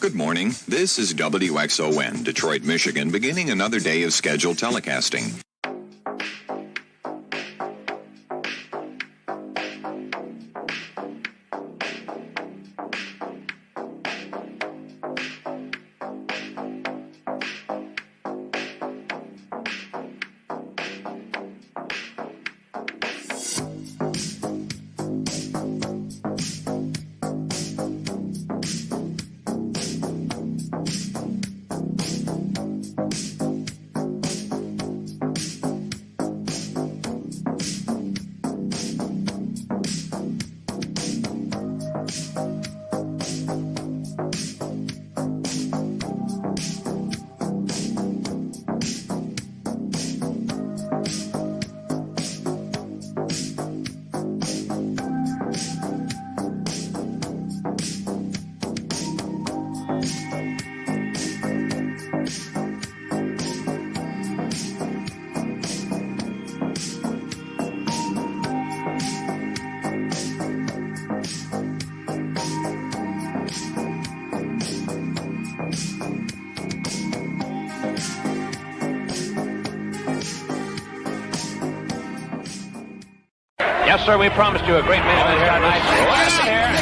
Good morning. This is WXON, Detroit, Michigan, beginning another day of scheduled telecasting. Yes, sir, we promised you a great man.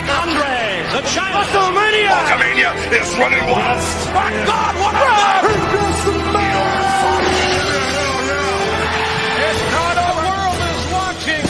Andre, the China. Hulkamania is running wild. My God, what a run! It's not a world is watching.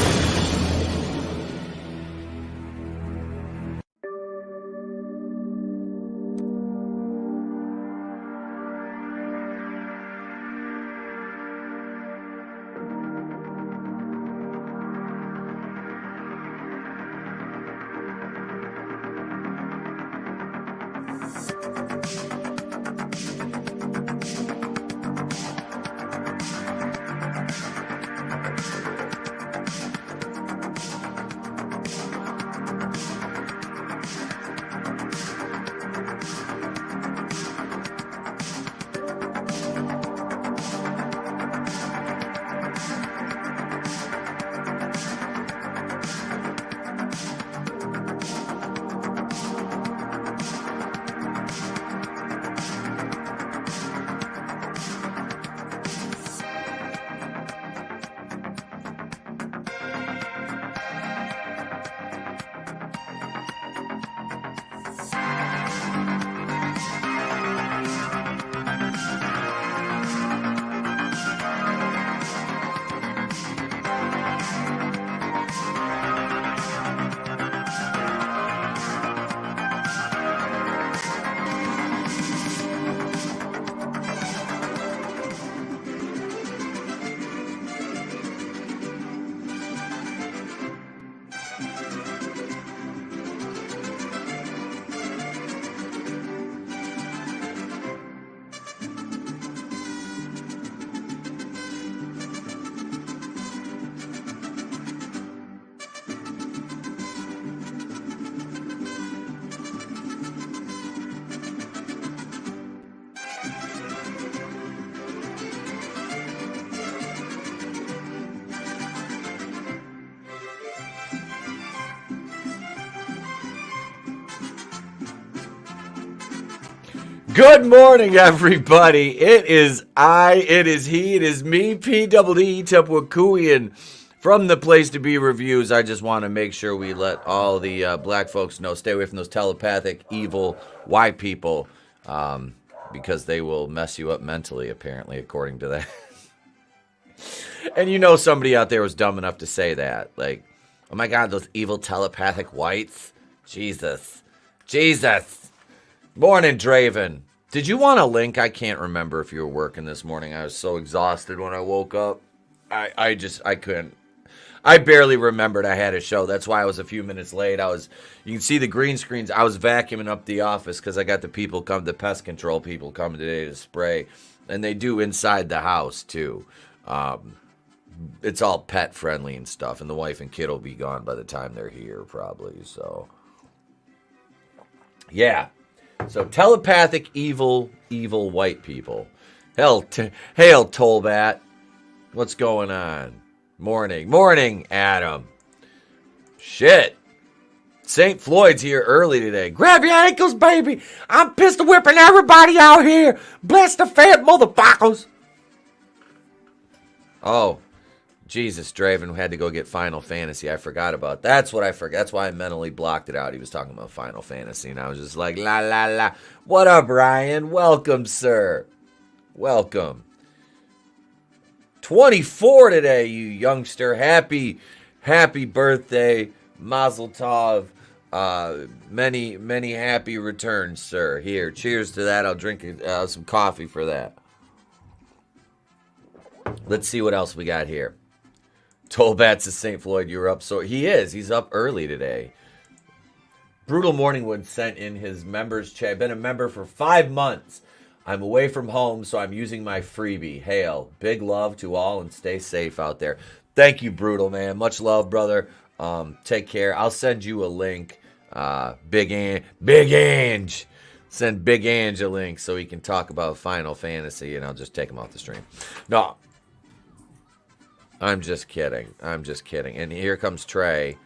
Good morning, everybody. It is he, it is me, PWD, Etep Wakuian, from the Place to Be Reviews. I just want to make sure we let all the black folks know, stay away from those telepathic, evil, white people, because they will mess you up mentally, apparently, according to that. And you know somebody out there was dumb enough to say that. Like, oh my God, those evil telepathic whites. Jesus. Morning, Draven. Did you want a link? I can't remember if you were working this morning. I was so exhausted when I woke up. I couldn't. I barely remembered I had a show. That's why I was a few minutes late. You can see the green screens. I was vacuuming up the office because I got the pest control people coming today to spray. And they do inside the house, too. It's all pet friendly and stuff. And the wife and kid will be gone by the time they're here, probably. So, yeah. So telepathic, evil white people. Hail, Tollbat. What's going on? Morning, Adam. Shit. St. Floyd's here early today. Grab your ankles, baby. I'm pistol whipping everybody out here. Bless the fat motherfuckers. Oh, Jesus, Draven had to go get Final Fantasy. I forgot about that. That's what I forgot. That's why I mentally blocked it out. He was talking about Final Fantasy, and I was just like, la, la, la. What up, Ryan? Welcome, sir. Welcome. 24 today, you youngster. Happy birthday. Mazel tov. Many happy returns, sir. Here, cheers to that. I'll drink some coffee for that. Let's see what else we got here. Tollbats to St. Floyd, you're up. So he is. He's up early today. Brutal Morningwood sent in his members chat. Been a member for 5 months. I'm away from home, so I'm using my freebie. Hail. Big love to all and stay safe out there. Thank you, Brutal, man. Much love, brother. Take care. I'll send you a link. Big Ange. Send Big Ange a link so he can talk about Final Fantasy, and I'll just take him off the stream. No. I'm just kidding. And here comes Trey.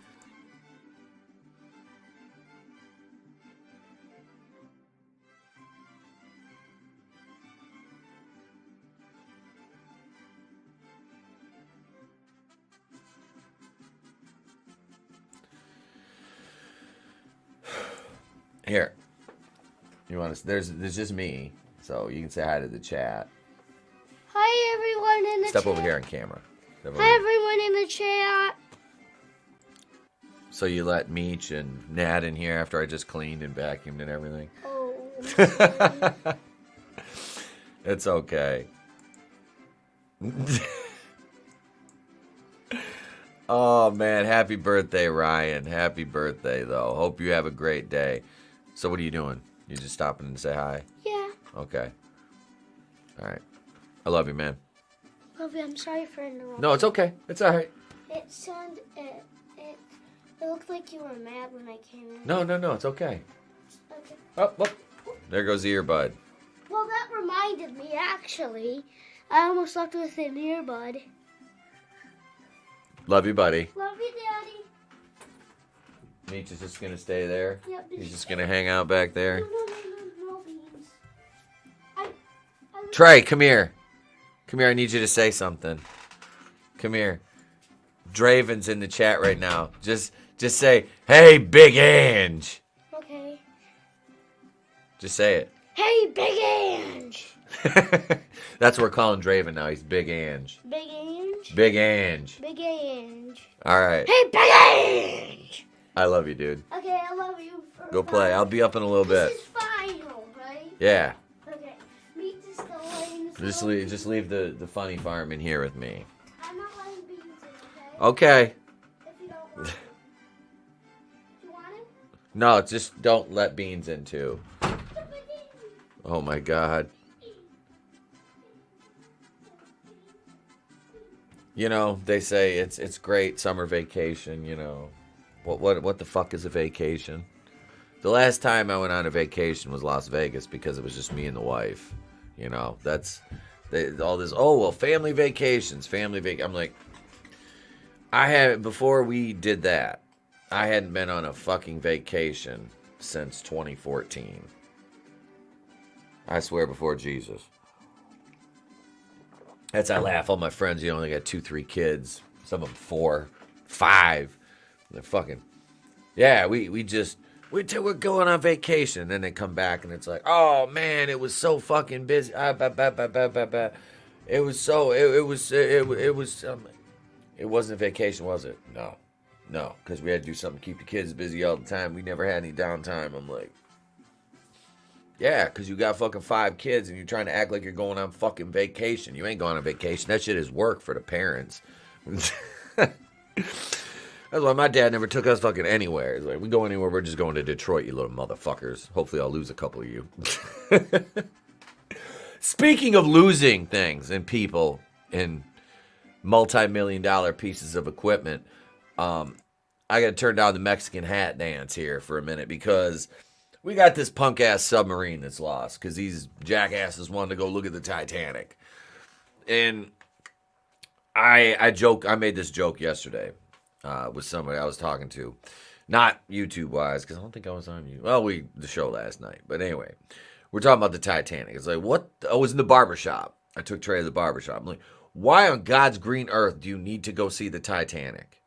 Here. You want to? There's just me, so you can say hi to the chat. Hi everyone in the chat. Step over here on camera. Hi everyone in the chat. So you let Meech and Nat in here after I just cleaned and vacuumed and everything? Oh. It's okay. Oh, man. Happy birthday, Ryan. Happy birthday, though. Hope you have a great day. So what are you doing? You just stopping to say hi? Yeah. Okay. All right. I love you, man. Love you. I'm sorry for interrupting. No, it's okay. It's all right. It looked like you were mad when I came in. No. It's okay. Okay. Oh. There goes the earbud. Well, that reminded me, actually. I almost left with an earbud. Love you, buddy. Love you, Daddy. Meech is just going to stay there? Yep. He's just going to hang out back there? No, Beans. Trey, come here. Come here, I need you to say something. Come here. Draven's in the chat right now. Just say, hey, Big Ange. Okay. Just say it. Hey, Big Ange. That's what we're calling Draven now. He's Big Ange. Big Ange? Big Ange. Big Ange. All right. Hey, Big Ange. I love you, dude. Okay, I love you. Go play. I'll be up in a little bit. This is final, right? Yeah. Okay. Meet this lane. Just leave the funny farm in here with me. I'm not letting Beans in, Okay. okay? If you don't want him. Do you want him? No, just don't let Beans in too. Oh my God. You know, they say it's great summer vacation, you know. What the fuck is a vacation? The last time I went on a vacation was Las Vegas because it was just me and the wife. You know, all this, oh, well, family vacations. I'm like, before we did that, I hadn't been on a fucking vacation since 2014. I swear before Jesus. That's I laugh. All my friends, you know, they got 2-3 kids. Some of them 4, 5. They're fucking, yeah, we're going on vacation. And then they come back and it's like, oh man, it was so fucking busy. It wasn't a vacation, was it? No, because we had to do something to keep the kids busy all the time. We never had any downtime. I'm like, yeah, because you got fucking 5 kids and you're trying to act like you're going on fucking vacation. You ain't going on vacation. That shit is work for the parents. That's why my dad never took us fucking anywhere. It's like, we go anywhere, we're just going to Detroit, you little motherfuckers. Hopefully I'll lose a couple of you. Speaking of losing things and people and multi-million-dollar pieces of equipment, I got to turn down the Mexican hat dance here for a minute because we got this punk-ass submarine that's lost because these jackasses wanted to go look at the Titanic. And I made this joke yesterday. with somebody I was talking to. Not YouTube-wise, because I don't think I was on you. Well, the show last night. But anyway, we're talking about the Titanic. It's like, what? I was in the barbershop. I took Trey to the barbershop. I'm like, why on God's green earth do you need to go see the Titanic?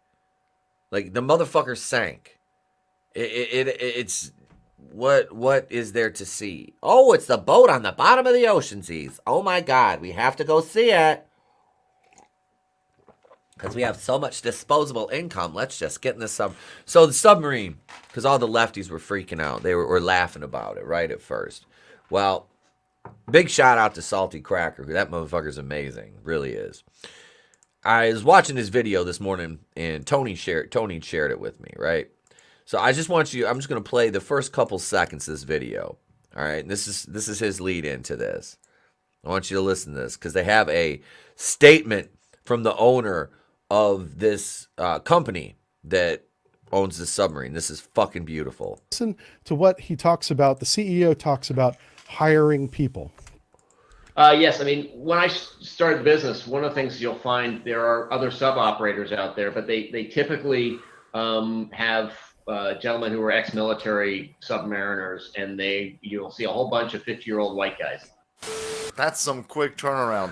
Like, the motherfucker sank. It's... What is there to see? Oh, it's the boat on the bottom of the ocean seas. Oh, my God. We have to go see it. Because we have so much disposable income. Let's just get in the sub. So the submarine, because all the lefties were freaking out. They were laughing about it right at first. Well, big shout out to Salty Cracker. That motherfucker's amazing. Really is. I was watching his video this morning, and Tony shared it with me, right? So I just want you, I'm just going to play the first couple seconds of this video. All right? And this is his lead into this. I want you to listen to this, because they have a statement from the owner of this company that owns the submarine. This is fucking beautiful. Listen to what he talks about. The CEO talks about hiring people. Yes, I mean, when I started the business, one of the things you'll find, there are other sub-operators out there, but they typically have gentlemen who are ex-military submariners, and you'll see a whole bunch of 50-year-old white guys. That's some quick turnaround.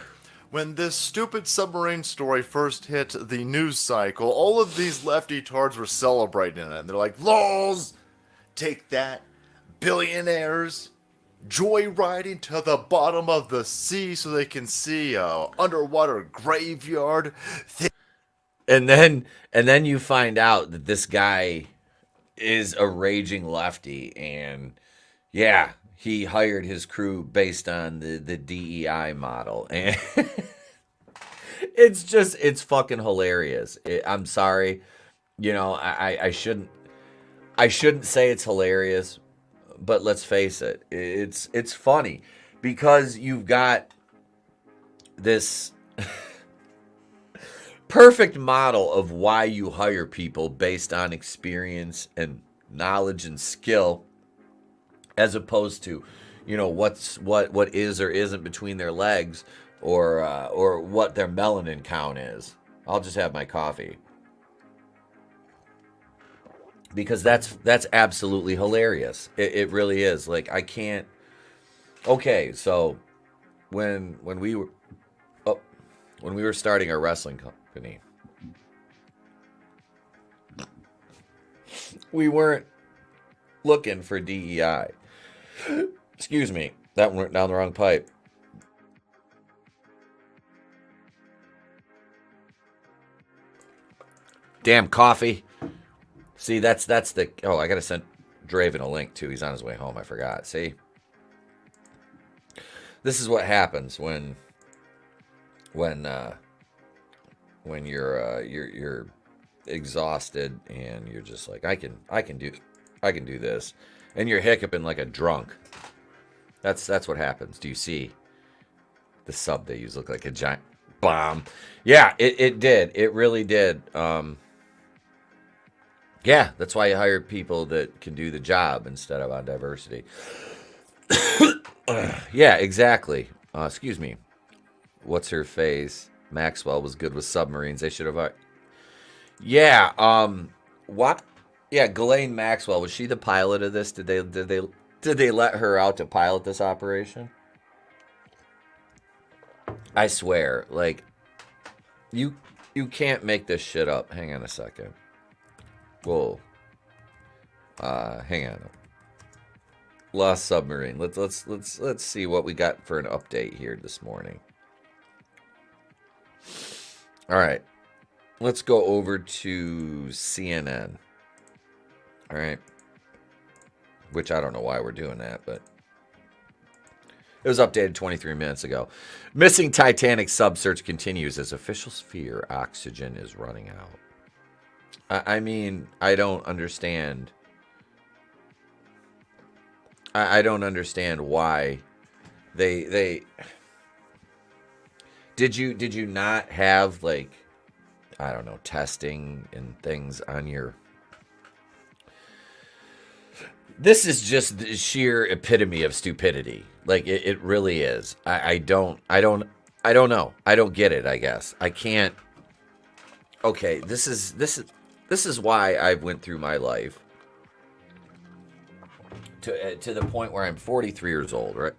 When this stupid submarine story first hit the news cycle, all of these lefty tards were celebrating it. And they're like, lols, take that, billionaires, joyriding to the bottom of the sea so they can see a underwater graveyard. And then you find out that this guy is a raging lefty, and yeah, he hired his crew based on the DEI model, and it's fucking hilarious. I'm sorry, I shouldn't say it's hilarious, but let's face it, it's funny, because you've got this perfect model of why you hire people based on experience and knowledge and skill, as opposed to, what is or isn't between their legs, or what their melanin count is. I'll just have my coffee, because that's absolutely hilarious. It really is. Like, I can't. Okay, so when we were starting our wrestling company, we weren't looking for DEI. Excuse me, that went down the wrong pipe. Damn coffee. See, that's the... Oh, I gotta send Draven a link, too. He's on his way home. I forgot. See? This is what happens when you're exhausted and you're just like, I can do this, and you're hiccuping like a drunk. That's what happens. Do you see the sub they use? Look like a giant bomb. Yeah, it did. It really did. Yeah, that's why you hire people that can do the job instead of on diversity. Yeah, exactly. Excuse me. What's her face? Maxwell was good with submarines. They should have. Yeah. What? Yeah, Ghislaine Maxwell, was she the pilot of this? Did they let her out to pilot this operation? I swear, like, you can't make this shit up. Hang on a second. Whoa. Hang on. Lost submarine. Let's see what we got for an update here this morning. All right. Let's go over to CNN. All right. Which I don't know why we're doing that, but it was updated 23 minutes ago. Missing Titanic sub search continues as officials fear oxygen is running out. I mean, I don't understand. I don't understand why they did you not have, like, I don't know, testing and things on your... This is just the sheer epitome of stupidity. Like, it really is. I don't know. I don't get it, I guess. I can't. Okay, this is this is why I went through my life to the point where I'm 43 years old, right?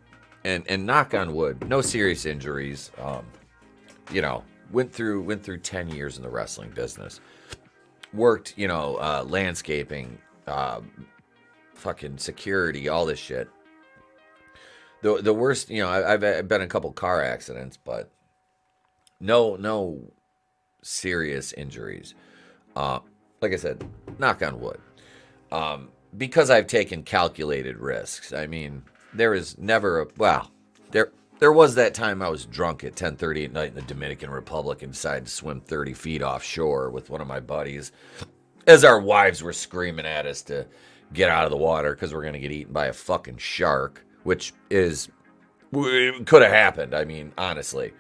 And knock on wood, no serious injuries. You know, went through 10 years in the wrestling business. Worked, you know, landscaping, fucking security, all this shit. The worst, you know, I've been in a couple car accidents, but no serious injuries. Like I said, knock on wood. Because I've taken calculated risks. I mean, there is never there was that time I was drunk at 10:30 at night in the Dominican Republic and decided to swim 30 feet offshore with one of my buddies as our wives were screaming at us to get out of the water because we're going to get eaten by a fucking shark, which could have happened. I mean, honestly.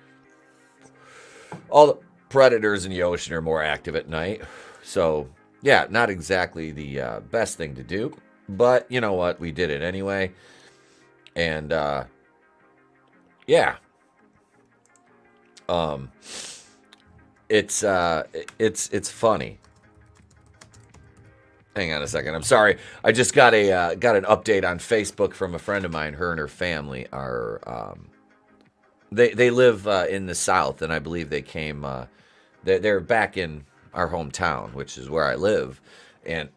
All the predators in the ocean are more active at night. So, yeah, not exactly the best thing to do. But, you know what? We did it anyway. And, yeah. It's funny. Hang on a second. I'm sorry. I just got an update on Facebook from a friend of mine. Her and her family are they live in the South, and I believe they came. They're back in our hometown, which is where I live, and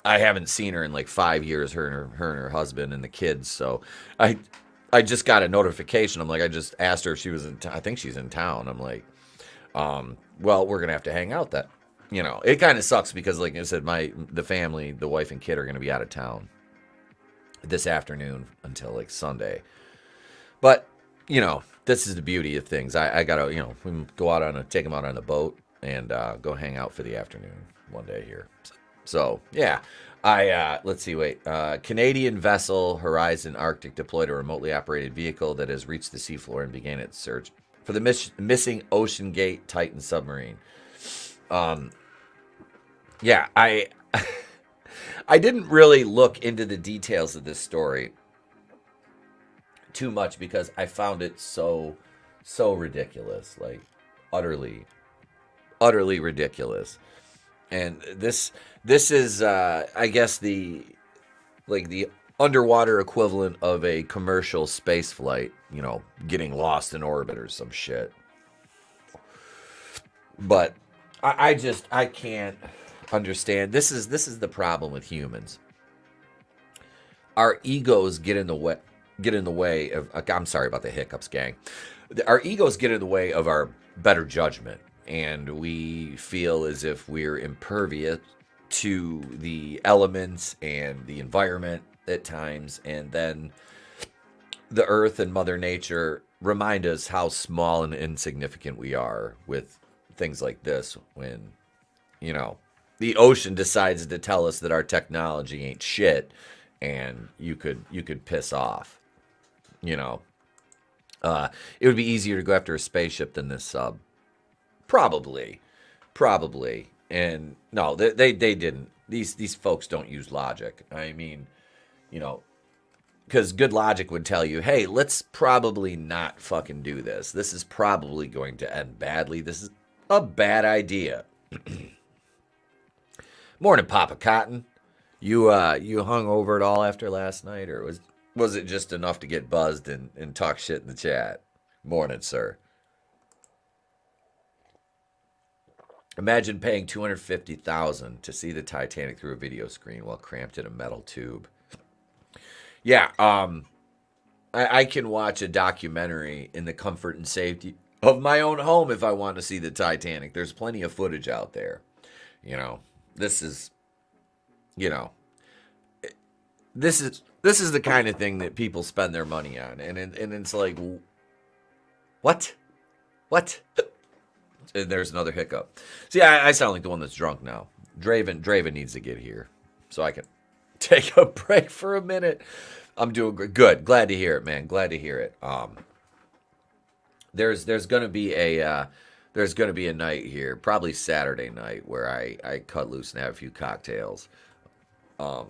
I haven't seen her in like 5 years. Her and her husband and the kids. So I just got a notification. I'm like, I just asked her if she was in. I think she's in town. I'm like, well, we're gonna have to hang out. That, you know, it kind of sucks because, like I said, the family, the wife and kid are gonna be out of town this afternoon until like Sunday. But, you know, this is the beauty of things. I gotta, you know, we can go out take them out on the boat and go hang out for the afternoon one day here. So yeah, let's see. Wait, Canadian vessel Horizon Arctic deployed a remotely operated vehicle that has reached the seafloor and began its search for the missing Ocean Gate Titan submarine. Yeah, I didn't really look into the details of this story too much because I found it so ridiculous, like utterly ridiculous. And this is I guess the underwater equivalent of a commercial space flight, you know, getting lost in orbit or some shit. But I can't understand. This is the problem with humans. Our egos get in the way of. I'm sorry about the hiccups, gang. Our egos get in the way of our better judgment, and we feel as if we're impervious to the elements and the environment at times, and then the earth and Mother Nature remind us how small and insignificant we are with things like this. When, you know, the ocean decides to tell us that our technology ain't shit, and you could piss off. You know, it would be easier to go after a spaceship than this sub. Probably. And no, they didn't. These folks don't use logic. I mean, you know, because good logic would tell you, hey, let's probably not fucking do this. This is probably going to end badly. This is a bad idea. Morning, Papa Cotton. You hung over it all after last night, or was it just enough to get buzzed and talk shit in the chat? Morning, sir. Imagine paying $250,000 to see the Titanic through a video screen while cramped in a metal tube. Yeah, I can watch a documentary in the comfort and safety of my own home if I want to see the Titanic. There's plenty of footage out there. You know, this is the kind of thing that people spend their money on, and it's like, what? And there's another hiccup. See, I sound like the one that's drunk now. Draven needs to get here so I can take a break for a minute. I'm doing good. Glad to hear it, man. Glad to hear it. There's gonna be a night here, probably Saturday night, where I cut loose and have a few cocktails. I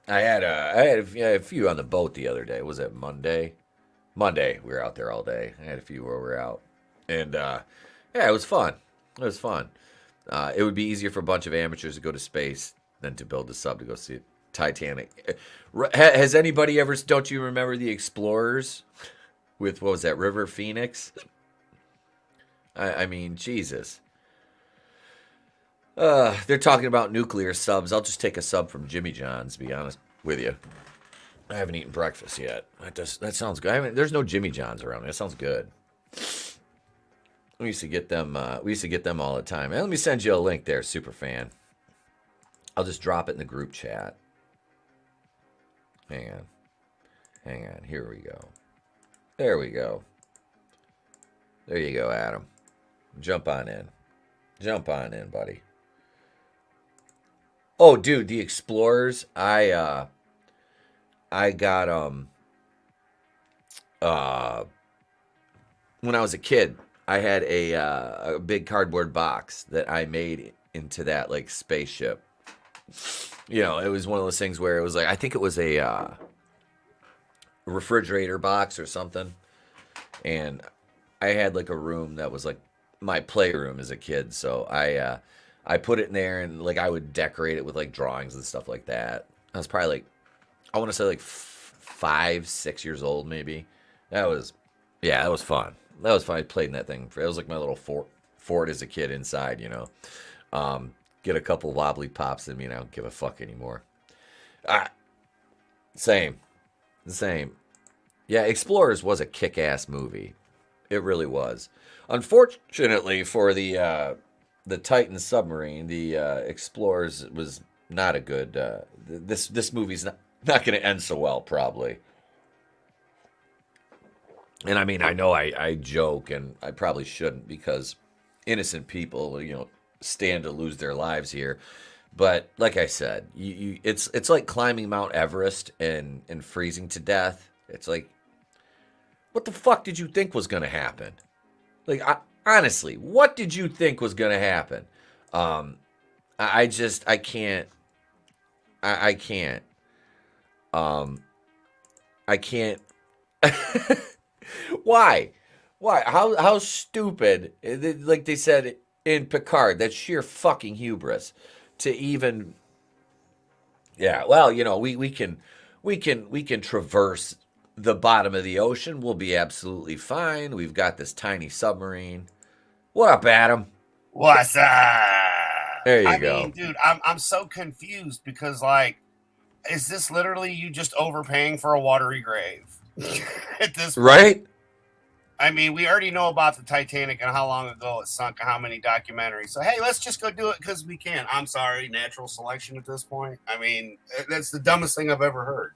had a few on the boat the other day. Was it Monday? Monday, we were out there all day. I had a few where we were out, and yeah, it was fun. It would be easier for a bunch of amateurs to go to space than to build a sub to go see Titanic. Has anybody ever? Don't you remember the Explorers with what was that River Phoenix? I mean, Jesus. They're talking about nuclear subs. I'll just take a sub from Jimmy John's. To be honest with you, I haven't eaten breakfast yet. That sounds good. There's no Jimmy John's around. That sounds good. We used to get them. We used to get them all the time. Let me send you a link there, super fan. I'll just drop it in the group chat. Hang on. Here we go. There we go. There you go, Adam. Jump on in, buddy. Oh, dude, the Explorers. I got when I was a kid, I had a big cardboard box that I made into that like spaceship. You know, it was one of those things where it was like, I think it was a refrigerator box or something, and I had like a room that was like my playroom as a kid. So I put it in there, and like I would decorate it with like drawings and stuff like that. I was probably like, I want to say like 5, 6 years old maybe. That was fun. That was fun. I played in that thing. It was like my little fort as a kid inside, you know. Get a couple wobbly pops in me, and I don't give a fuck anymore. Same. Yeah, Explorers was a kick-ass movie. It really was. Unfortunately for the Titan submarine, the Explorers was not a good. This movie's not going to end so well, probably. And I mean, I know I joke, and I probably shouldn't, because innocent people, you know, stand to lose their lives here. But like I said, it's like climbing Mount Everest and freezing to death. It's like, what the fuck did you think was going to happen? Like, honestly, what did you think was going to happen? I can't. Why? How stupid? Like they said in Picard, that's sheer fucking hubris to even. Yeah, well, you know, we can traverse the bottom of the ocean. We'll be absolutely fine. We've got this tiny submarine. What up, Adam? What's up? There you go. I mean, dude, I'm so confused because, like, is this literally you just overpaying for a watery grave at this point? Right? I mean, we already know about the Titanic and how long ago it sunk and how many documentaries. So, hey, let's just go do it because we can. I'm sorry, natural selection at this point. I mean, that's the dumbest thing I've ever heard.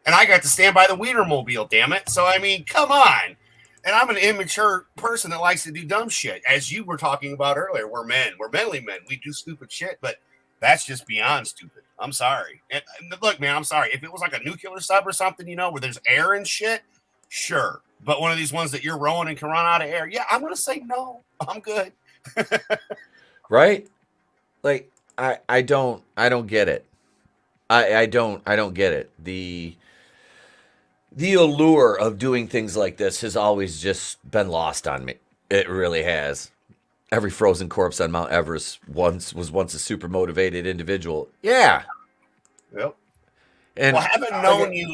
And I got to stand by the Wienermobile, damn it. So, I mean, come on. And I'm an immature person that likes to do dumb shit. As you were talking about earlier, we're men. We're manly men. We do stupid shit, but that's just beyond stupid. I'm sorry. And look, man, I'm sorry. If it was like a nuclear sub or something, you know, where there's air and shit, sure. But one of these ones that you're rowing and can run out of air, yeah, I'm going to say no. I'm good. Right? Like, I don't get it. I don't get it. The allure of doing things like this has always just been lost on me. It really has. Every frozen corpse on Mount Everest was once a super motivated individual. Yeah. Yep. And well, I haven't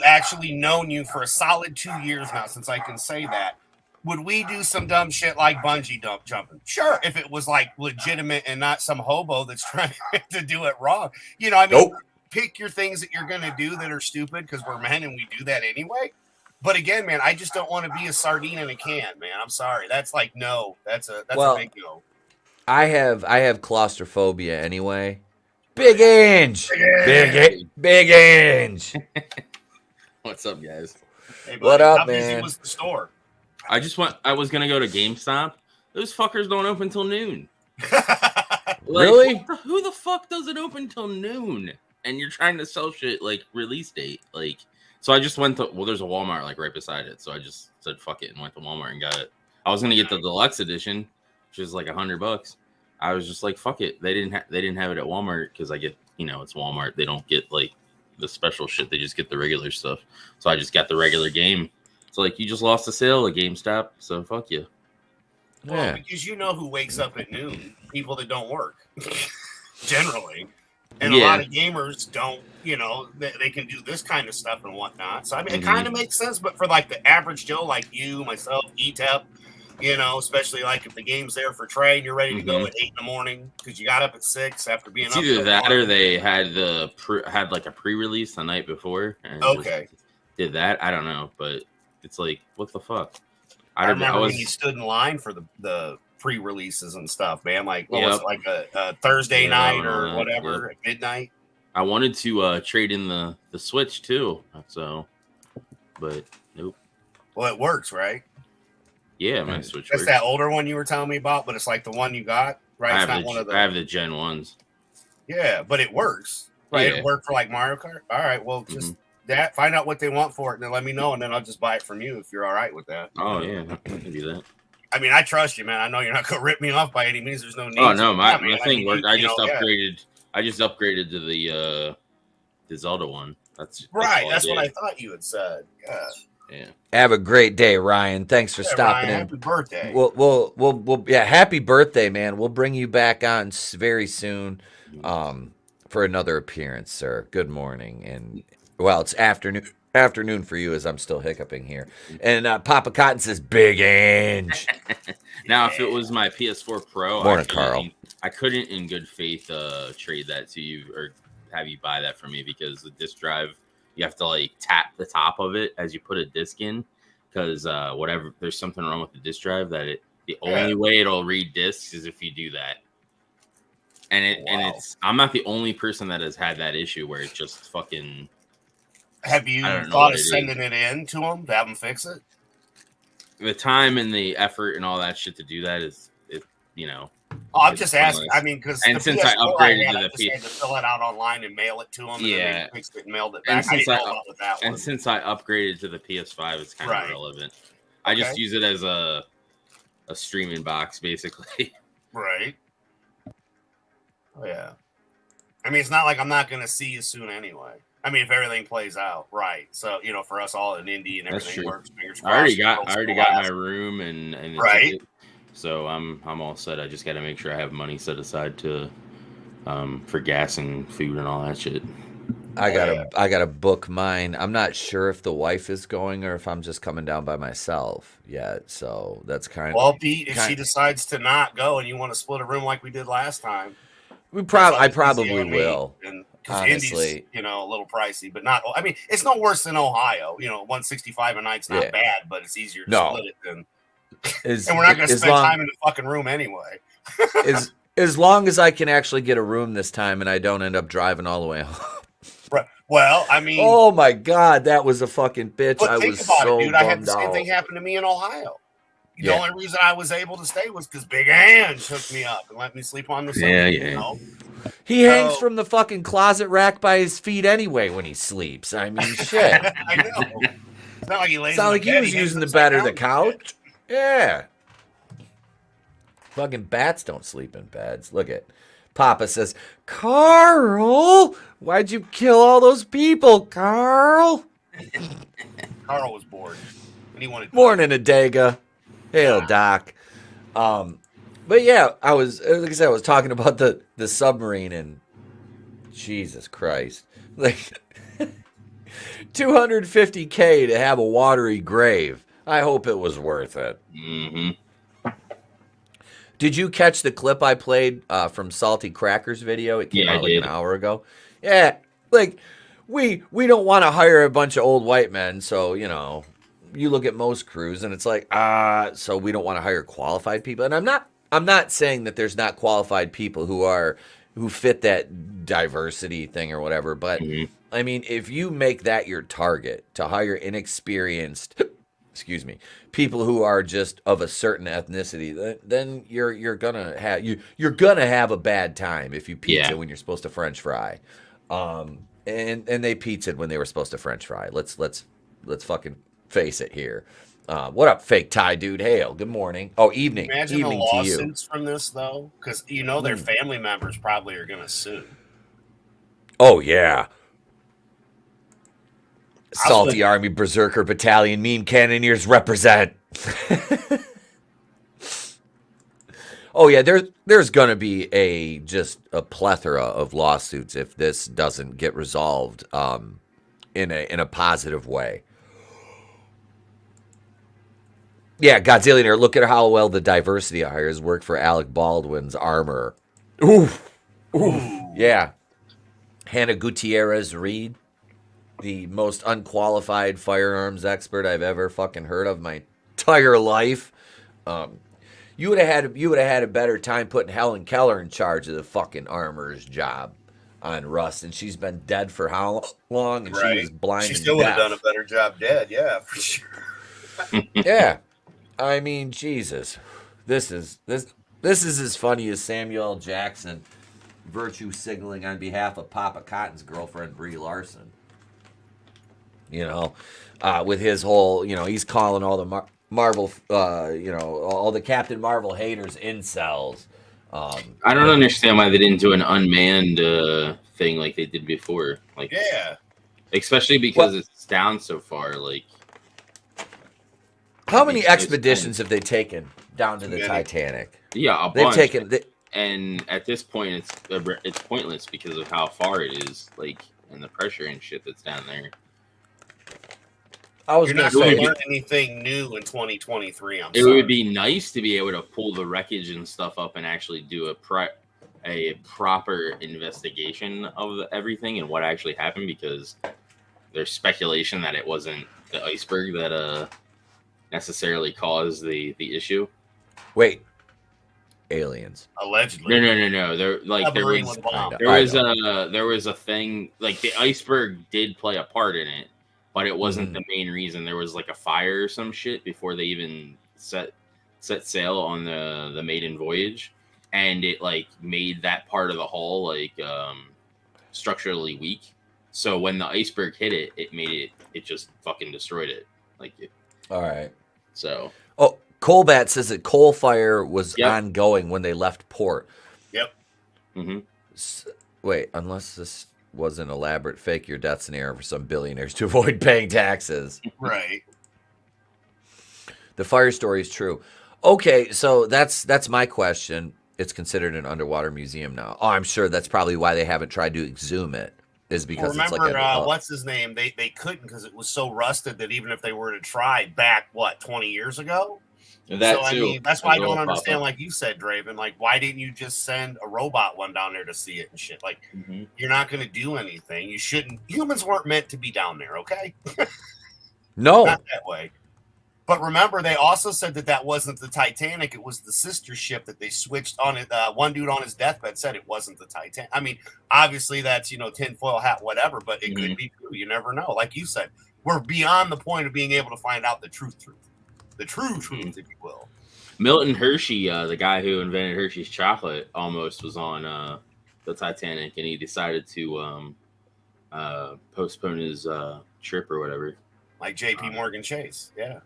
actually known you for a solid 2 years now, since I can say that. Would we do some dumb shit like bungee jumping? Sure, if it was like legitimate and not some hobo that's trying to do it wrong. You know, I mean, pick your things that you're going to do that are stupid because we're men and we do that anyway. But again, man, I just don't want to be a sardine in a can, man. I'm sorry. That's like, no, that's a big no. I have claustrophobia anyway. Big Ange. Big Ange. What's up, guys? Hey, buddy, what up, how man? busy was the store? I was going to go to GameStop. Those fuckers don't open till noon. Really? Who the fuck doesn't open till noon? And you're trying to sell shit like release date. Like, so I just went to, there's a Walmart like right beside it. So I just said, fuck it, and went to Walmart and got it. I was going to get the deluxe edition, which is like $100. I was just like, fuck it. They didn't have it at Walmart because I get, you know, it's Walmart. They don't get like the special shit. They just get the regular stuff. So I just got the regular game. So like, you just lost a sale at GameStop. So fuck you. Well, because you know who wakes up at noon? People that don't work, generally. And a lot of gamers don't, they can do this kind of stuff and whatnot. So, I mean, it kind of makes sense. But for, like, the average Joe like you, myself, Etep, especially, like, if the game's there for trade, you're ready to go at 8 in the morning because you got up at 6 after being up. Either that or they had like a pre-release the night before. And did that. I don't know. But it's like, what the fuck? I remember when you stood in line for the pre-releases and stuff, man. Like, what was it, like a Thursday night or whatever at midnight? I wanted to trade in the Switch too, but nope. Well, it works, right? Yeah, my Switch. That's that older one you were telling me about, but it's like the one you got, right? I have the Gen 1s. Yeah, but it works, right? Yeah. It worked for like Mario Kart. All right, well, just find out what they want for it, and then let me know, and then I'll just buy it from you if you're all right with that. Oh yeah, I can do that. I mean, I trust you, man. I know you're not gonna rip me off by any means. There's no need. Oh no, my thing worked. I just upgraded to the Zelda one. That's right. That's what I thought you had said. Yeah. Have a great day, Ryan. Thanks for stopping Ryan, in. happy birthday. We'll happy birthday, man. We'll bring you back on very soon for another appearance, sir. Good morning. And well, it's afternoon for you as I'm still hiccuping here. And Papa Cotton says, Big Ange. Now, if it was my PS4 Pro, Morning, Carl. I couldn't in good faith trade that to you or have you buy that for me because the disc drive, you have to like tap the top of it as you put a disc in because there's something wrong with the disc drive that the only way it'll read discs is if you do that. And I'm not the only person that has had that issue where it just fucking. Have you thought of sending it in to them to have them fix it? The time and the effort and all that shit to do that is, I'm just asking. I mean, because since I upgraded to the PS, had to fill it out online and mail it to them. Yeah, and then they fixed it and mailed it back. Since I upgraded to the PS5, it's kind of irrelevant. I just use it as a streaming box, basically. Right. Oh yeah. I mean, it's not like I'm not going to see you soon anyway. I mean, if everything plays out right, so for us all in Indie and everything works. I already got my room and right. So I'm all set. I just got to make sure I have money set aside to for gas and food and all that shit. I gotta book mine. I'm not sure if the wife is going or if I'm just coming down by myself yet. So that's kind of well, Pete. If she decides to not go and you want to split a room like we did last time, I probably will. Honestly, Indy's, a little pricey, but not. I mean, it's no worse than Ohio. $165 a night's not bad, but it's easier to split it than. And we're not going to spend time in the fucking room anyway. as long as I can actually get a room this time, and I don't end up driving all the way home. Right. Well, I mean, oh my god, that was a fucking bitch. I was so dude. I had the same thing happen to me in Ohio. The only reason I was able to stay was because Big Ange hooked me up and let me sleep on the sofa. He hangs from the fucking closet rack by his feet anyway when he sleeps. I mean, shit. I know. It's not like he lays. It's not like he was using the bed or the couch. Yeah. Fucking bats don't sleep in beds. Look at Papa says, Carl, why'd you kill all those people, Carl? Carl was bored. And he wanted Morning, Adega. Hail, Doc. But yeah, I was talking about the submarine and Jesus Christ. Like $250K to have a watery grave. I hope it was worth it. Mm-hmm. Did you catch the clip I played from Salty Cracker's video? It came out like an hour ago. Yeah, like we don't want to hire a bunch of old white men, so you look at most crews and it's like so we don't want to hire qualified people. And I'm not saying that there's not qualified people who fit that diversity thing or whatever, but I mean, if you make that your target to hire inexperienced people who are just of a certain ethnicity, then you're gonna have a bad time if you pizza when you're supposed to French fry, and they pizzaed when they were supposed to French fry. Let's fucking face it here. What up, fake Thai dude? Hail, good morning. Oh, evening. Imagine evening the to you. lawsuits from this though, because their family members probably are gonna sue. Oh yeah. Salty Army Berserker Battalion Meme Cannoneers represent. Oh yeah, there's gonna be just a plethora of lawsuits if this doesn't get resolved in a positive way. Yeah, Godzillionaire, look at how well the diversity hires work for Alec Baldwin's Armor. Oof. Yeah. Hannah Gutierrez Reed, the most unqualified firearms expert I've ever fucking heard of my entire life. You would have had a better time putting Helen Keller in charge of the fucking Armor's job on Rust, and she's been dead for how long? And she was blind. She still would have done a better job dead, yeah, for sure. Yeah. I mean, Jesus. This is as funny as Samuel L. Jackson virtue signaling on behalf of Papa Cotton's girlfriend Brie Larson. With his whole, he's calling all the Marvel, all the Captain Marvel haters incels. I don't understand why they didn't do an unmanned thing like they did before. Like, yeah, especially because it's down so far. Like, how many expeditions have they taken down to the Titanic? Yeah, they've taken. And at this point, it's pointless because of how far it is, like, and the pressure and shit that's down there. You're not going to learn anything new in 2023. It would be nice to be able to pull the wreckage and stuff up and actually do a proper investigation of everything and what actually happened, because there's speculation that it wasn't the iceberg that necessarily caused the issue. Wait, aliens? Allegedly. No. There was a thing, like, the iceberg did play a part in it, but it wasn't the main reason. There was like a fire or some shit before they even set sail on the maiden voyage, and it like made that part of the hull like structurally weak. So when the iceberg hit it, it just fucking destroyed it. All right. So. Oh, Colbat says that coal fire was ongoing when they left port. Yep. Mm-hmm. Wait, unless this was an elaborate fake your death scenario for some billionaires to avoid paying taxes. Right. The fire story is true. Okay, so that's my question. It's considered an underwater museum now. Oh, I'm sure that's probably why they haven't tried to exhume it. Is because remember, it's like what's his name? They couldn't because it was so rusted that even if they were to try back 20 years ago. I mean, that's why I don't understand. Like you said, Draven, like why didn't you just send a robot one down there to see it and shit? Like you're not going to do anything. You shouldn't. Humans weren't meant to be down there. Okay. No, not that way. But remember, they also said that wasn't the Titanic. It was the sister ship that they switched on it. One dude on his deathbed said it wasn't the Titanic. I mean, obviously that's, tinfoil hat, whatever, but it could be true. You never know. Like you said, we're beyond the point of being able to find out the truth. The true truth, if you will. Milton Hershey, the guy who invented Hershey's chocolate, almost was on the Titanic, and he decided to postpone his trip or whatever. Like J.P. Morgan Chase, yeah.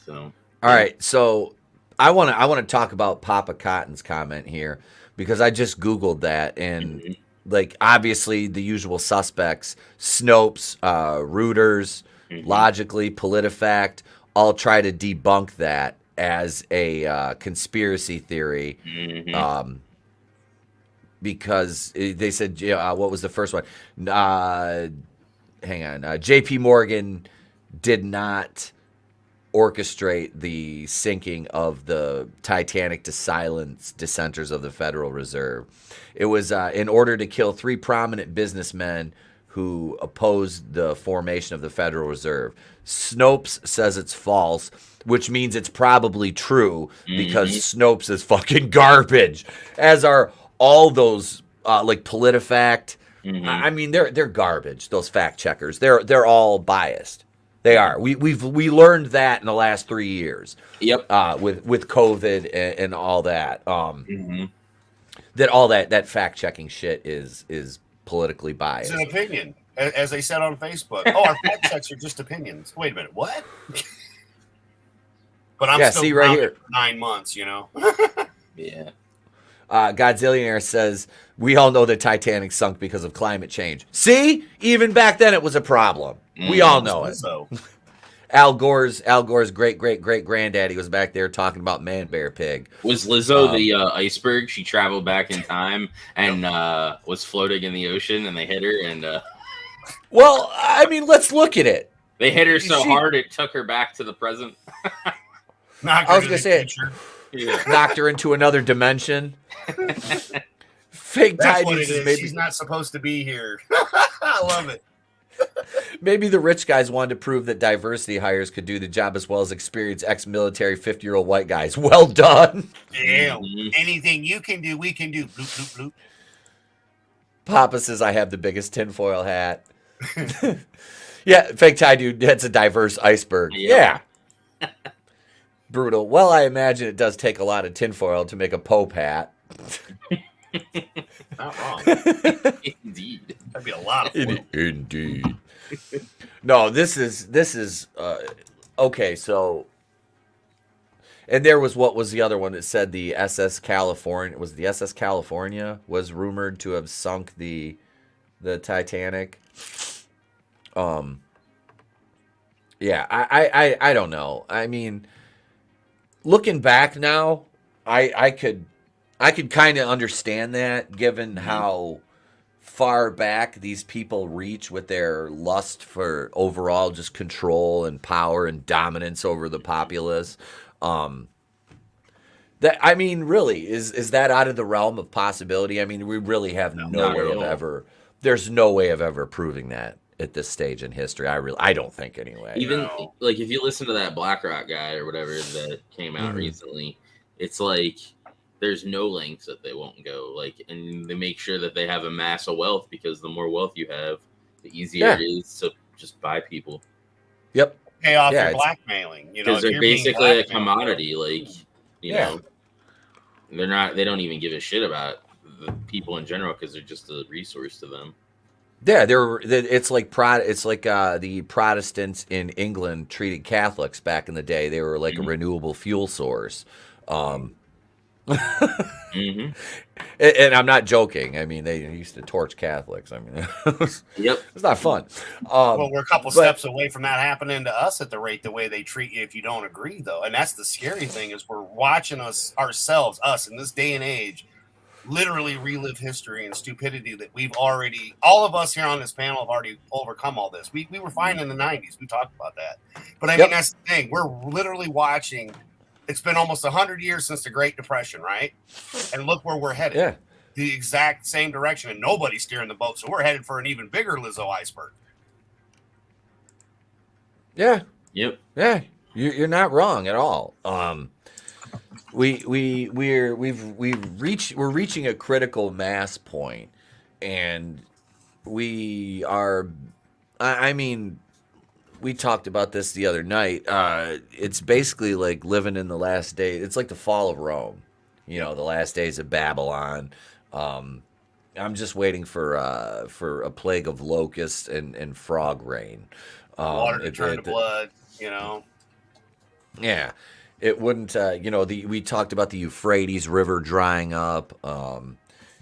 So, all right. So I want to talk about Papa Cotton's comment here because I just Googled that, and like obviously the usual suspects: Snopes, Reuters, Logically, PolitiFact, all try to debunk that as a conspiracy theory. Because they said, what was the first one? Hang on. J.P. Morgan did not orchestrate the sinking of the Titanic to silence dissenters of the Federal Reserve. It was in order to kill 3 prominent businessmen who opposed the formation of the Federal Reserve. Snopes says it's false, which means it's probably true because Snopes is fucking garbage, as are all those like PolitiFact. I mean, they're garbage. Those fact checkers, they're all biased. They are. We learned that in the last 3 years. Yep. With COVID and all that. That all that fact checking shit is politically biased. It's an opinion, as they said on Facebook. Oh, our fact checks are just opinions. Wait a minute, what? But I'm still right here. For 9 months, Yeah. Godzillionaire says, we all know the Titanic sunk because of climate change. See? Even back then it was a problem. We all know it. So. Al Gore's great granddaddy was back there talking about Man Bear Pig. Was Lizzo the iceberg? She traveled back in time and was floating in the ocean, and they hit her. And well, I mean, let's look at it. They hit her so hard it took her back to the present. I was gonna say it. Knocked her into another dimension. Fake That's what it tidings is. maybe She's not supposed to be here. I love it. Maybe the rich guys wanted to prove that diversity hires could do the job as well as experienced ex-military 50-year-old white guys. Well done. Yeah. Anything you can do, we can do. Bloop, bloop, bloop. Papa says I have the biggest tinfoil hat. Yeah, fake tie dude, that's a diverse iceberg. Yeah. Brutal. Well, I imagine it does take a lot of tinfoil to make a Pope hat. Not wrong. Indeed. That'd be a lot of fun. Indeed. No, this is okay, so and there was what was the other one that said the SS California was rumored to have sunk the Titanic. Yeah, I don't know. I mean, looking back now, I could kind of understand that, given how far back these people reach with their lust for overall just control and power and dominance over the populace. That, I mean, really, is that out of the realm of possibility? I mean, we really have no way of ever. There's no way of ever proving that at this stage in history. I don't think anyway. Even like if you listen to that BlackRock guy or whatever that came out recently, it's like there's no lengths that they won't go. Like, and they make sure that they have a mass of wealth, because the more wealth you have, the easier it is to just buy people. Yep. Pay off your blackmailing. You know, because they're basically a commodity. Like, you know, they don't even give a shit about the people in general, because they're just a resource to them. Yeah, it's like the Protestants in England treated Catholics back in the day. They were like a renewable fuel source. And I'm not joking. I mean, they used to torch Catholics. I mean, it's not fun. Well, we're a couple steps away from that happening to us at the rate the way they treat you if you don't agree, though. And that's the scary thing, is we're watching us in this day and age, literally relive history and stupidity that we've already, all of us here on this panel have already overcome all this. We were fine in the 90s. We talked about that. But I mean, that's the thing. We're literally watching. It's been almost 100 years since the Great Depression, right? And look where we're headed. Yeah. The exact same direction, and nobody's steering the boat. So we're headed for an even bigger Lizzo iceberg. Yeah. Yep. Yeah. You're not wrong at all. We're reaching a critical mass point, and we are. I mean, we talked about this the other night. It's basically like living in the last day. It's like the fall of Rome. You know, the last days of Babylon. I'm just waiting for a plague of locusts and frog rain. Water to turn to blood. You know. Yeah. It wouldn't, we talked about the Euphrates River drying up.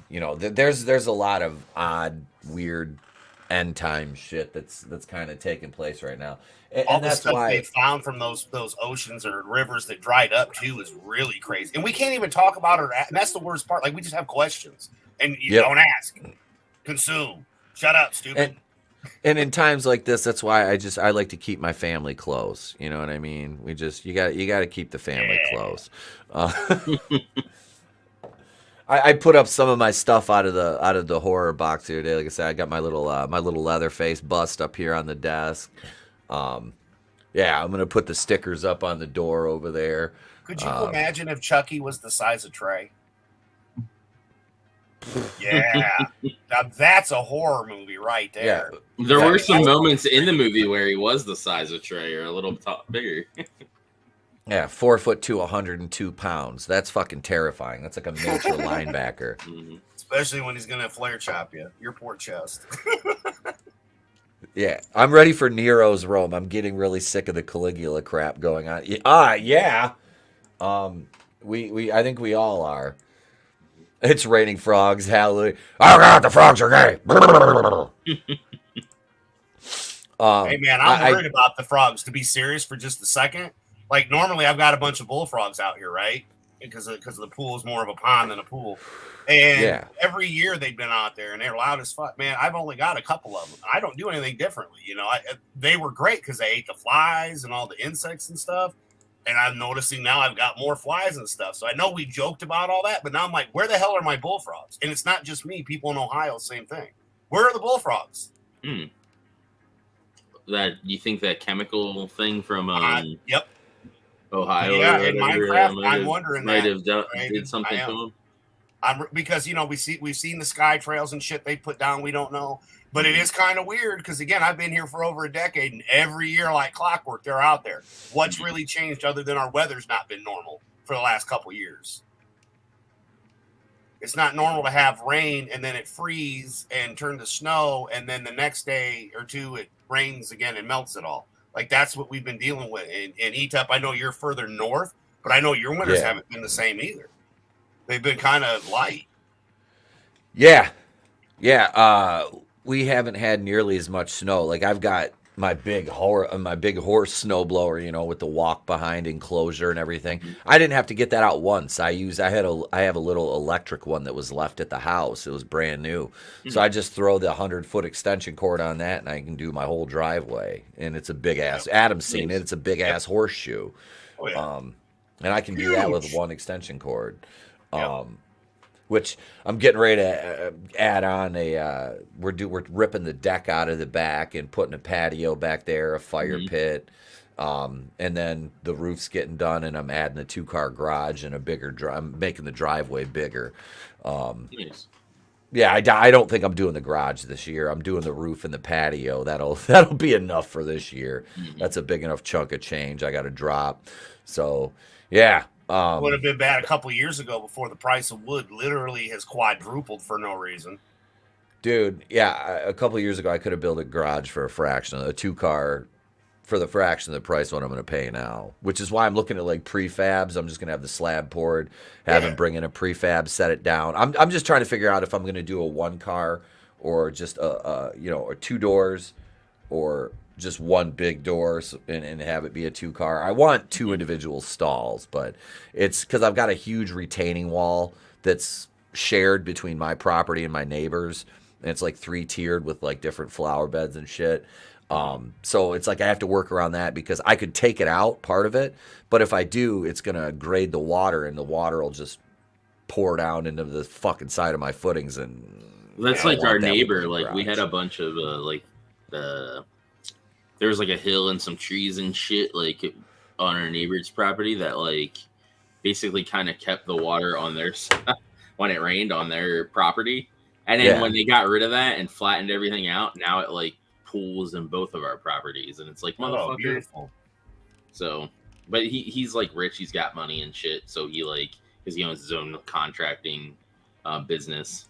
There's a lot of odd, weird end time shit that's kind of taking place right now. And that's the stuff they found from those oceans or rivers that dried up too is really crazy. And we can't even talk about it. And that's the worst part. Like, we just have questions, and you don't ask, consume, shut up, stupid. And in times like this, that's why I like to keep my family close. You know what I mean? You got to keep the family close. I put up some of my stuff out of the horror box here today. Like I said, I got my little Leatherface bust up here on the desk. I'm gonna put the stickers up on the door over there. Could you imagine if Chucky was the size of Trey? Yeah, now that's a horror movie right there. Yeah. There were some moments in the movie where he was the size of Trey, or a little bigger. Yeah, 4'2", 102 pounds. That's fucking terrifying. That's like a miniature linebacker. Especially when he's gonna flare chop you. Your poor chest. Yeah, I'm ready for Nero's Rome. I'm getting really sick of the Caligula crap going on. Yeah. I think we all are. It's raining frogs. Hallelujah. Oh God, the frogs are gay. Hey man, I'm worried about the frogs. To be serious for just a second, like normally I've got a bunch of bullfrogs out here, right? Because the pool is more of a pond than a pool. And every year they've been out there and they're loud as fuck. Man, I've only got a couple of them. I don't do anything differently. You know, they were great because they ate the flies and all the insects and stuff. And I'm noticing now I've got more flies and stuff. So I know we joked about all that, but now I'm like, where the hell are my bullfrogs? And it's not just me. People in Ohio, same thing. Where are the bullfrogs? That you think that chemical thing from yep. Ohio? Yeah, in Minecraft, I'm wondering might that. have did something to them. Because you know we've seen the sky trails and shit they put down. We don't know, but it is kind of weird because again I've been here for over a decade and every year like clockwork they're out there. What's really changed other than our weather's not been normal for the last couple years? It's not normal to have rain and then it freeze and turn to snow and then the next day or two it rains again and melts it all. Like that's what we've been dealing with. In Etep, I know you're further north, but I know your winters haven't been the same either. They've been kind of light. Yeah. We haven't had nearly as much snow. Like I've got my big horse snowblower, you know, with the walk behind enclosure and everything. I didn't have to get that out once. I have a little electric one that was left at the house. It was brand new. So I just throw the 100-foot extension cord on that and I can do my whole driveway. And it's a big ass, Adam's seen it. It's a big ass horseshoe. Oh, yeah. And I can do that with one extension cord. Which I'm getting ready to add on we're ripping the deck out of the back and putting a patio back there, a fire pit, and then the roof's getting done, and I'm adding a 2-car garage and a bigger I'm making the driveway bigger. Nice. Yeah, I don't think I'm doing the garage this year. I'm doing the roof and the patio. That'll be enough for this year. That's a big enough chunk of change I got to drop. So yeah. Would have been bad a couple years ago before the price of wood literally has quadrupled for no reason. Dude, yeah, a couple of years ago I could have built a garage for a 2-car for the fraction of the price of what I'm going to pay now, which is why I'm looking at like prefabs. I'm just going to have the slab poured, have him bring in a prefab, set it down. I'm just trying to figure out if I'm going to do a 1-car or just or 2 doors or just one big door and have it be a 2-car. I want 2 individual stalls, but it's because I've got a huge retaining wall that's shared between my property and my neighbors, and it's like 3-tiered with like different flower beds and shit. So it's like I have to work around that because I could take it out, part of it, but if I do, it's gonna grade the water and the water will just pour down into the fucking side of my footings. And that's like our neighbor. Like we had a bunch of there was like a hill and some trees and shit like on our neighbor's property that like basically kind of kept the water on their side when it rained on their property. And then when they got rid of that and flattened everything out, now it like pools in both of our properties. And it's like, motherfucker. Beautiful. So, but he's like rich. He's got money and shit. So he like, because he owns his own contracting business.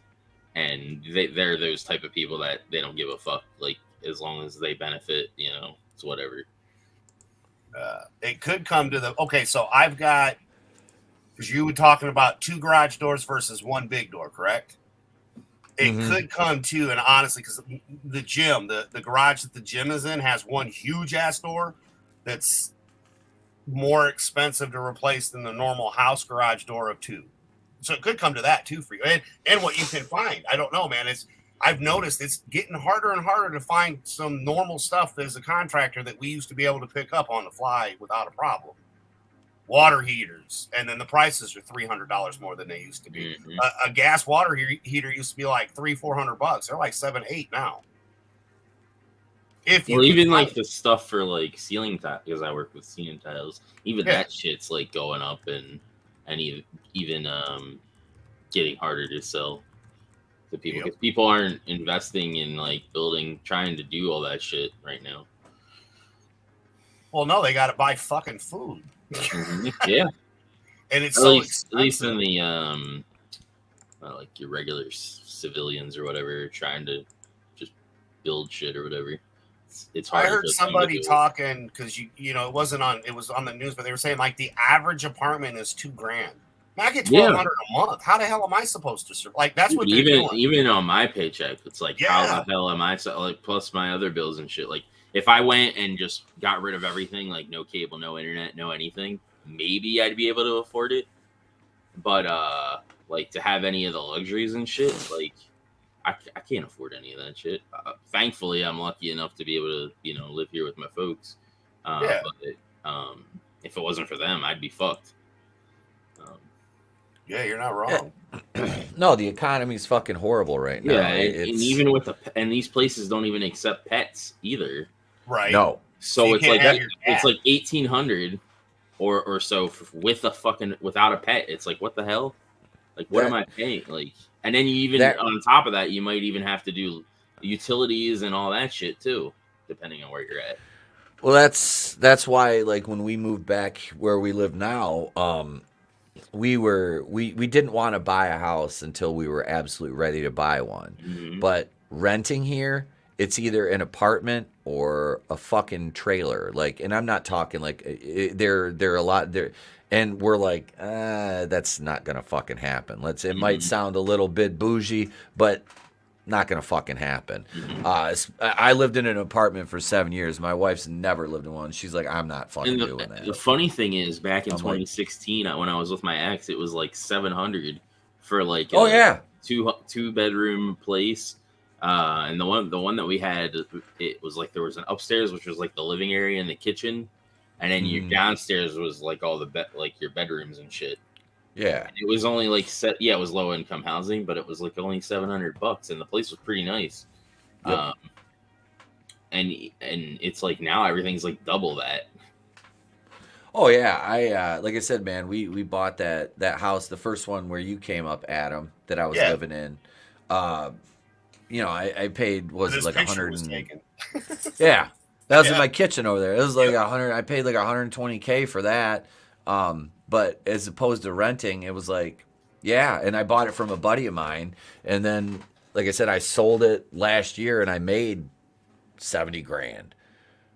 And they're those type of people that they don't give a fuck. Like, as long as they benefit, you know, it's whatever. It could come to so I've got, because you were talking about 2 garage doors versus 1 big door, correct? It could come to, and honestly, because the gym, the garage that the gym is in has 1 huge ass door that's more expensive to replace than the normal house garage door of 2. So it could come to that too for you. And what you can find, I don't know, man. I've noticed it's getting harder and harder to find some normal stuff as a contractor that we used to be able to pick up on the fly without a problem. Water heaters, and then the prices are $300 more than they used to be. A gas water heater used to be like $300-400. They're like $700-800 now. Even like the stuff for like ceiling tiles, because I work with ceiling tiles, even that shit's like going up and even getting harder to sell to people because people aren't investing in like trying to do all that shit right now. Well, no, they got to buy fucking food. Yeah, and it's at least in the like your regular civilians or whatever trying to just build shit or whatever. It's hard. I heard somebody talking because it was on the news, but they were saying like the average apartment is $2,000. I get $1,200 a month. How the hell am I supposed to survive? Like that's what they're doing. Even on my paycheck, it's like how the hell am I like plus my other bills and shit. Like if I went and just got rid of everything, like no cable, no internet, no anything, maybe I'd be able to afford it. But like to have any of the luxuries and shit, like I can't afford any of that shit. Thankfully, I'm lucky enough to be able to, live here with my folks. But if it wasn't for them, I'd be fucked. Yeah, you're not wrong. No, the economy's fucking horrible right now. Yeah, and even with and these places don't even accept pets either. Right. No. So it's like $1,800 or so without a pet. It's like, what the hell? Like, what am I paying? Like, and then on top of that, you might even have to do utilities and all that shit too, depending on where you're at. Well, that's why, like, when we moved back where we live now, we didn't want to buy a house until we were absolutely ready to buy one. Mm-hmm. But renting here, it's either an apartment or a fucking trailer. Like, and I'm not talking like they're a lot there, and we're like, that's not gonna fucking happen. It might sound a little bit bougie, but not gonna fucking happen. I lived in an apartment for 7 years. My wife's never lived in one. She's like, I'm not fucking doing that. The funny thing is, back in 2016, when I was with my ex, it was like $700 for like two bedroom place. And the one that we had, it was like there was an upstairs, which was like the living area and the kitchen, and then your downstairs was like all the like your bedrooms and shit. Yeah, and it was only like it was low income housing, but it was like only $700, and the place was pretty nice. Yep. And it's like now everything's like double that. Oh yeah, I like I said, man, we bought that house, the first one where you came up, Adam, that I was living in. I paid like 100. Yeah, that was in my kitchen over there. It was like 100. I paid like $120K for that. But as opposed to renting, it was like, and I bought it from a buddy of mine, and then, like I said, I sold it last year, and I made $70,000.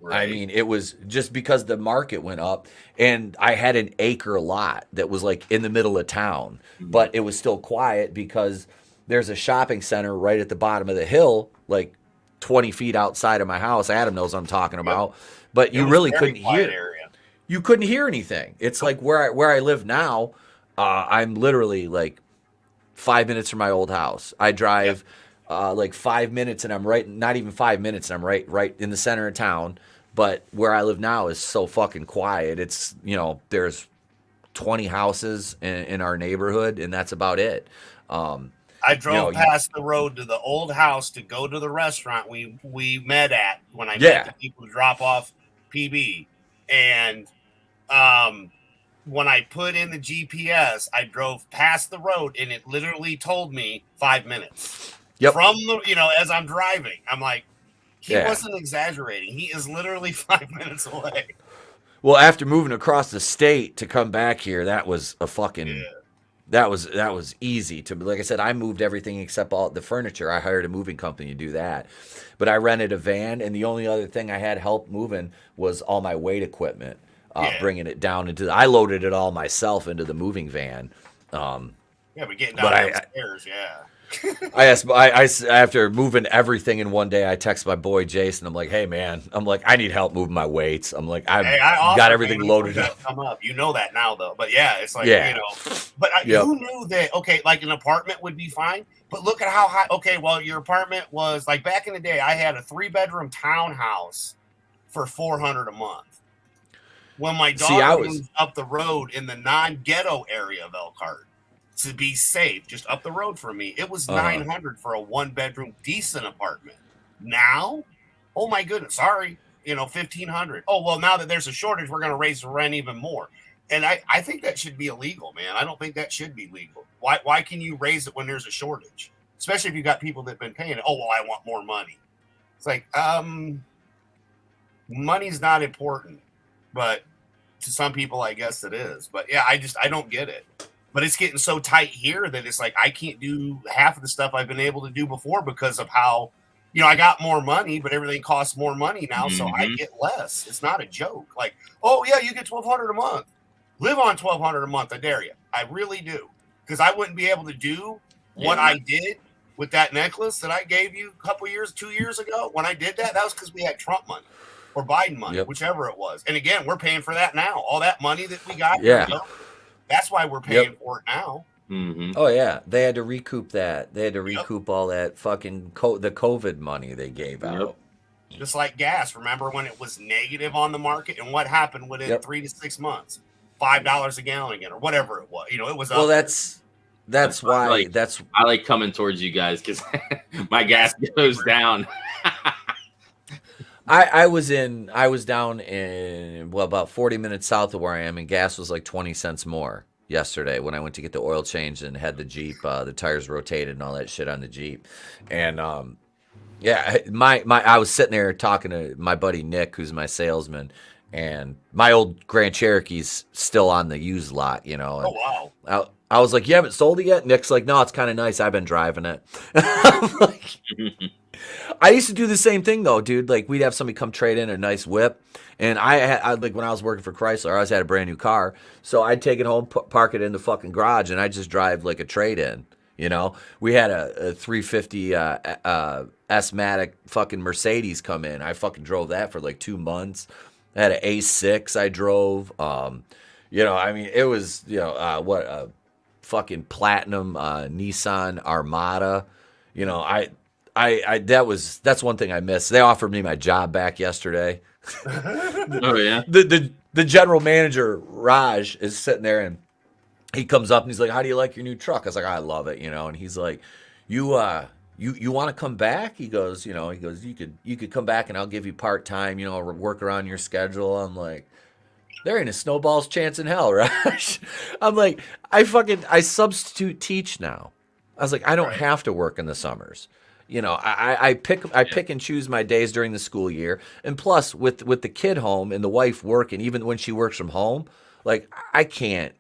Right. I mean, it was just because the market went up, and I had an acre lot that was like in the middle of town, but it was still quiet because there's a shopping center right at the bottom of the hill, like 20 feet outside of my house. Adam knows what I'm talking about, but you really couldn't hear. Area. You couldn't hear anything. It's like where I live now. I'm literally like 5 minutes from my old house. I drive like 5 minutes, and I'm not even 5 minutes, and I'm right in the center of town. But where I live now is so fucking quiet. It's there's 20 houses in our neighborhood, and that's about it. I drove past the road to the old house to go to the restaurant we met at when I met the people to drop off PB. And when I put in the GPS, I drove past the road, and it literally told me 5 minutes. Yep. From as I'm driving, I'm like, he wasn't exaggerating. He is literally 5 minutes away. Well, after moving across the state to come back here, that was a fucking that was easy to, like I said, I moved everything except all the furniture. I hired a moving company to do that. But I rented a van, and the only other thing I had help moving was all my weight equipment, bringing it down I loaded it all myself into the moving van. But getting downstairs, I after moving everything in one day, I text my boy Jason. I'm like, hey man, I need help moving my weights. I'm like, I've got everything loaded up. Come up, you know that now though. But it's like But who knew that? Okay, like an apartment would be fine, but look at how high. Okay, well your apartment was like back in the day. I had a 3-bedroom townhouse for $400 a month. When my daughter moved up the road in the non-ghetto area of Elkhart, to be safe, just up the road from me, it was $900 for a 1-bedroom decent apartment. Now, oh my goodness, sorry, $1,500. Oh well, now that there's a shortage, we're going to raise the rent even more. And I think that should be illegal, man. I don't think that should be legal. Why can you raise it when there's a shortage? Especially if you got people that've been paying it. Oh well, I want more money. It's like money's not important, but to some people, I guess it is. But I don't get it. But it's getting so tight here that it's like I can't do half of the stuff I've been able to do before because of how, I got more money, but everything costs more money now, so I get less. It's not a joke. Like, oh yeah, you get $1,200 a month. Live on $1,200 a month. I dare you. I really do, because I wouldn't be able to do what I did with that necklace that I gave you a couple years, 2 years ago, when I did that, that was because we had Trump money or Biden money, whichever it was. And again, we're paying for that now. All that money that we got, that's why we're paying for it now. Mm-hmm. Oh yeah, they had to recoup that. They had to recoup all that fucking the COVID money they gave out. Just like gas. Remember when it was negative on the market, and what happened within 3 to 6 months? $5 a gallon again, or whatever it was. You know, it was. Well, that's why I like coming towards you guys because my gas goes down. I was down in about 40 minutes south of where I am, and gas was like 20 cents more yesterday when I went to get the oil changed and had the Jeep, the tires rotated and all that shit on the Jeep. And I was sitting there talking to my buddy Nick, who's my salesman, and my old Grand Cherokee's still on the used lot, you know. And oh wow. I was like, you haven't sold it yet? Nick's like, no, it's kind of nice. I've been driving it. I'm like, I used to do the same thing though, dude. Like we'd have somebody come trade in a nice whip, and I like when I was working for Chrysler, I always had a brand new car, so I'd take it home, park it in the fucking garage, and I'd just drive like a trade in. You know, we had a 350 S-Matic fucking Mercedes come in. I fucking drove that for like 2 months. I had an A6 I drove. You know, I mean, it was fucking platinum Nissan Armada. You know, that's one thing I missed. They offered me my job back yesterday. Oh yeah. The general manager Raj is sitting there, and he comes up and he's like, "How do you like your new truck?" I was like, "I love it," you know. And he's like, "You want to come back?" He goes, "You could come back and I'll give you part-time, you know, work around your schedule." I'm like, there ain't a snowball's chance in hell, Raj. I'm like, I substitute teach now. I was like, I don't have to work in the summers. You know, I pick and choose my days during the school year. And plus with the kid home and the wife working, even when she works from home, like I can't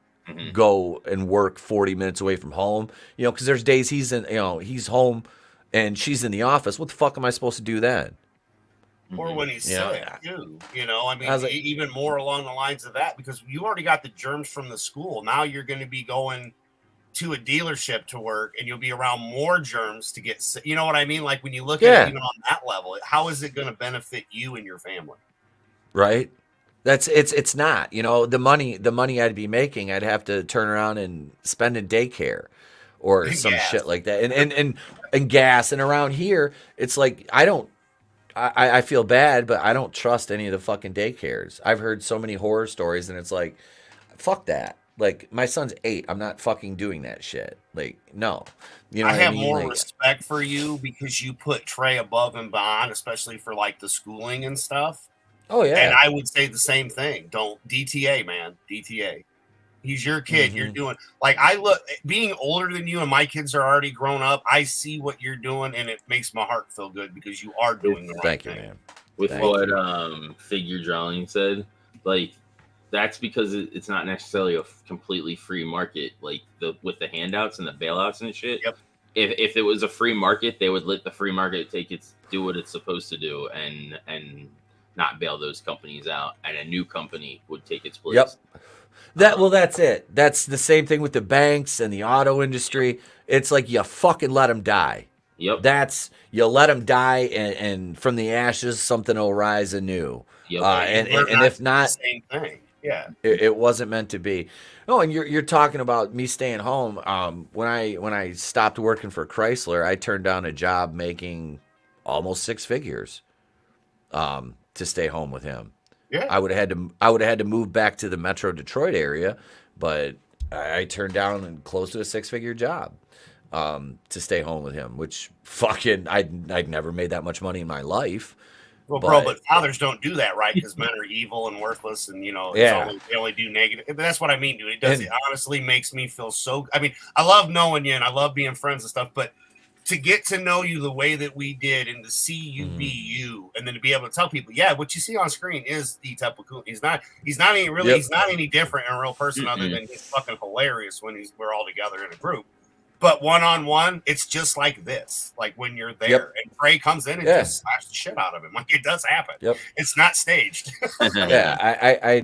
go and work 40 minutes away from home, you know, because there's days he's home and she's in the office. What the fuck am I supposed to do then? Or when he's sick, too. You know, I mean, like, even more along the lines of that, because you already got the germs from the school. Now you're going to be going to a dealership to work, and you'll be around more germs to get sick. You know what I mean? Like when you look at it even on that level, how is it going to benefit you and your family? Right. It's not, you know, the money I'd be making, I'd have to turn around and spend in daycare or some shit like that. And gas. And around here, it's like, I feel bad, but I don't trust any of the fucking daycares. I've heard so many horror stories, and it's like, fuck that. Like, my son's 8. I'm not fucking doing that shit. Like, no. You know I have mean? more like, respect for you because you put Trey above and beyond, especially for like the schooling and stuff. Oh yeah. And I would say the same thing. Don't DTA, man. DTA. He's your kid. Mm-hmm. You're doing like I look being older than you, and my kids are already grown up. I see what you're doing, and it makes my heart feel good because you are doing the right Thank you, thing. man. With what Figure Drawing said, like that's because it's not necessarily a completely free market, like with the handouts and the bailouts and shit. Yep. If it was a free market, they would let the free market do what it's supposed to do and not bail those companies out, and a new company would take its place. Yep. That's it. That's the same thing with the banks and the auto industry. It's like you fucking let them die. Yep. You let them die, and from the ashes, something will rise anew. Yep. And if not, same thing. Yeah. It wasn't meant to be. Oh, and you're talking about me staying home. When I stopped working for Chrysler, I turned down a job making almost 6 figures. To stay home with him. Yeah. I would have had to move back to the Metro Detroit area, but I turned down close to a 6-figure job to stay home with him, which fucking I'd never made that much money in my life. Well, but fathers don't do that, right? Because men are evil and worthless, and they only do negative. But that's what I mean, dude. It honestly makes me feel so. I mean, I love knowing you and I love being friends and stuff, but to get to know you the way that we did and to see you be you, and then to be able to tell people, yeah, what you see on screen is Etep. He's not any different in a real person other than he's fucking hilarious when we're all together in a group. But one-on-one, it's just like this. Like when you're there and Trey comes in and just slaps the shit out of him. Like it does happen. Yep. It's not staged. I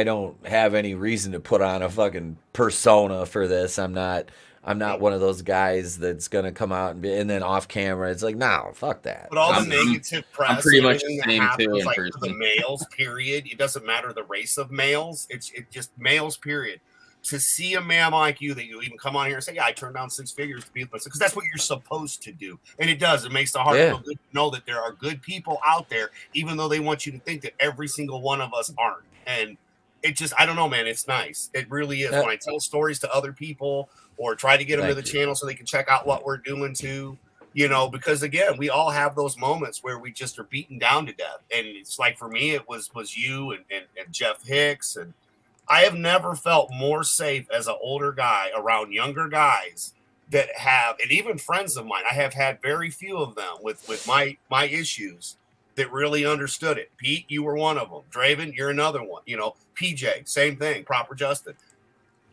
don't have any reason to put on a fucking persona for this. I'm not I'm not one of those guys that's gonna come out and then off camera, it's like, no, fuck that. But all the negative press, I'm pretty much everything the that same, happens, too, in like for the person. males, period. It doesn't matter the race of males. It's just males, period. To see a man like you that you even come on here and say, yeah, I turned down 6 figures to be with myself, because that's what you're supposed to do. And it does. It makes the heart feel good to know that there are good people out there, even though they want you to think that every single one of us aren't. And it just, I don't know, man. It's nice. It really is. When I tell stories to other people or try to get them to the channel so they can check out what we're doing too, you know, because again, we all have those moments where we just are beaten down to death. And it's like, for me, it was you and Jeff Hicks, and I have never felt more safe as an older guy around younger guys that have, and even friends of mine. I have had very few of them with my issues that really understood it. Pete, you were one of them. Draven, you're another one. You know, PJ, same thing. Proper Justin.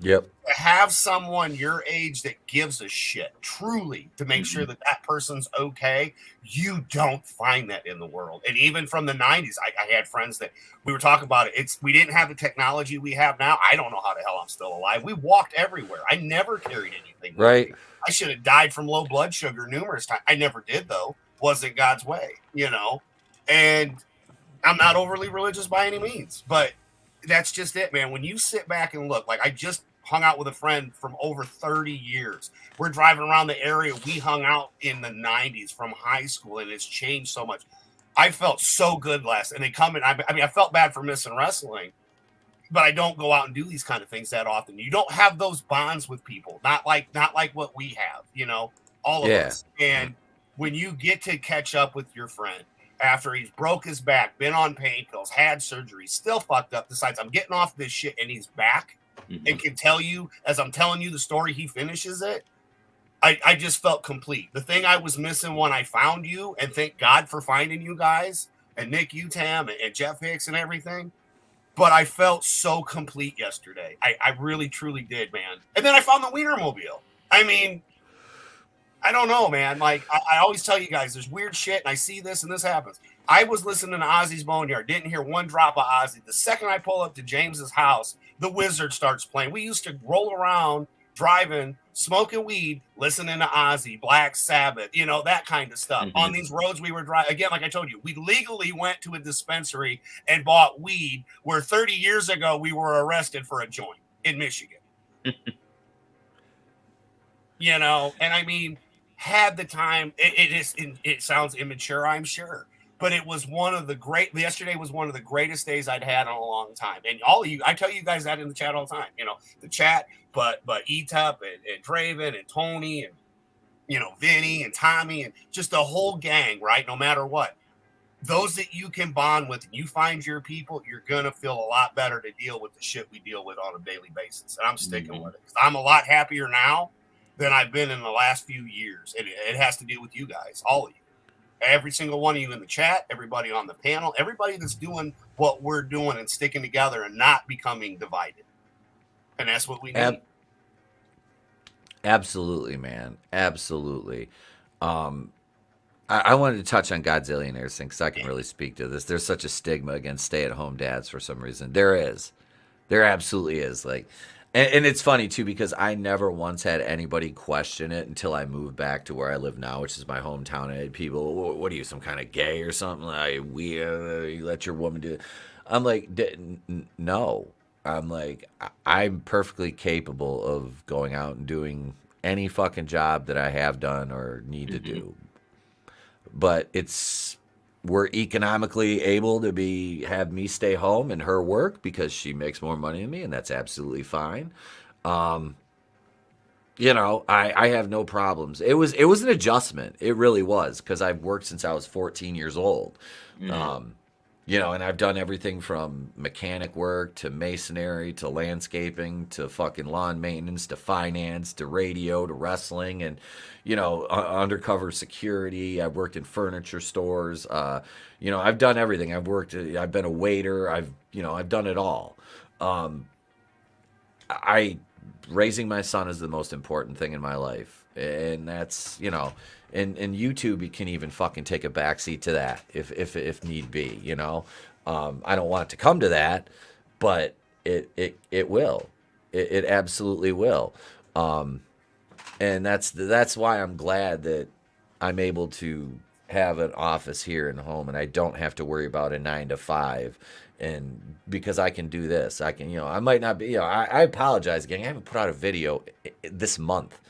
Yep. To have someone your age that gives a shit truly to make sure that that person's okay, you don't find that in the world. And even from the 90s, I had friends that we were talking about it. We didn't have the technology we have now. I don't know how the hell I'm still alive. We walked everywhere. I never carried anything. Right. I should have died from low blood sugar numerous times. I never did, though. Wasn't God's way, you know? And I'm not overly religious by any means, but that's just it, man. When you sit back and look, like I just hung out with a friend from over 30 years. We're driving around the area we hung out in the 90s from high school, and it's changed so much. I felt so good last, and they come in. I mean, I felt bad for missing wrestling, but I don't go out and do these kind of things that often. You don't have those bonds with people, not like what we have, you know, all of us. And when you get to catch up with your friend after he's broke his back, been on pain pills, had surgery, still fucked up, decides I'm getting off this shit, and he's back. And can tell you, as I'm telling you the story, he finishes it. I just felt complete. The thing I was missing when I found you, and thank God for finding you guys, and Nick Utam and Jeff Hicks and everything. But I felt so complete yesterday. I really, truly did, man. And then I found the Wienermobile. I mean, I don't know, man. Like, I always tell you guys, there's weird shit, and I see this, and this happens. I was listening to Ozzy's Boneyard, didn't hear one drop of Ozzy. The second I pull up to James's house, the Wizard starts playing. We used to roll around, driving, smoking weed, listening to Ozzy, Black Sabbath, you know, that kind of stuff. On these roads we were driving. Again, like I told you, we legally went to a dispensary and bought weed, where 30 years ago we were arrested for a joint in Michigan. You know, and I mean, had the time, it sounds immature, I'm sure. But it was yesterday was one of the greatest days I'd had in a long time. And all of you, I tell you guys that in the chat all the time, you know, the chat, but Etep and Draven and Tony and, you know, Vinny and Tommy and just the whole gang, right? No matter what, those that you can bond with and you find your people, you're going to feel a lot better to deal with the shit we deal with on a daily basis. And I'm sticking with it. I'm a lot happier now than I've been in the last few years. And it has to do with you guys, all of you. Every single one of you in the chat, everybody on the panel, everybody that's doing what we're doing and sticking together and not becoming divided. And that's what we need. Absolutely, man. Absolutely. I wanted to touch on Godzillionaires thing because I can really speak to this. There's such a stigma against stay-at-home dads for some reason. There is. There absolutely is. Like, and it's funny, too, because I never once had anybody question it until I moved back to where I live now, which is my hometown. I had people, what are you, some kind of gay or something? Like, you let your woman do it. I'm like, no. I'm like, I'm perfectly capable of going out and doing any fucking job that I have done or need to do. But we're economically able to have me stay home and her work because she makes more money than me, and that's absolutely fine. You know, I have no problems. It was an adjustment. It really was, because I've worked since I was 14 years old. You know, and I've done everything from mechanic work to masonry to landscaping to fucking lawn maintenance to finance to radio to wrestling and, you know, undercover security. I've worked in furniture stores. You know, I've done everything. I've been a waiter. I've done it all. Raising my son is the most important thing in my life. And that's, you know, and YouTube can even fucking take a backseat to that if need be, you know. I don't want it to come to that, but it will. It absolutely will. And that's why I'm glad that I'm able to have an office here in home, and I don't have to worry about a 9 to 5. And because I can do this, I can, I might not be, I apologize, gang. I haven't put out a video this month.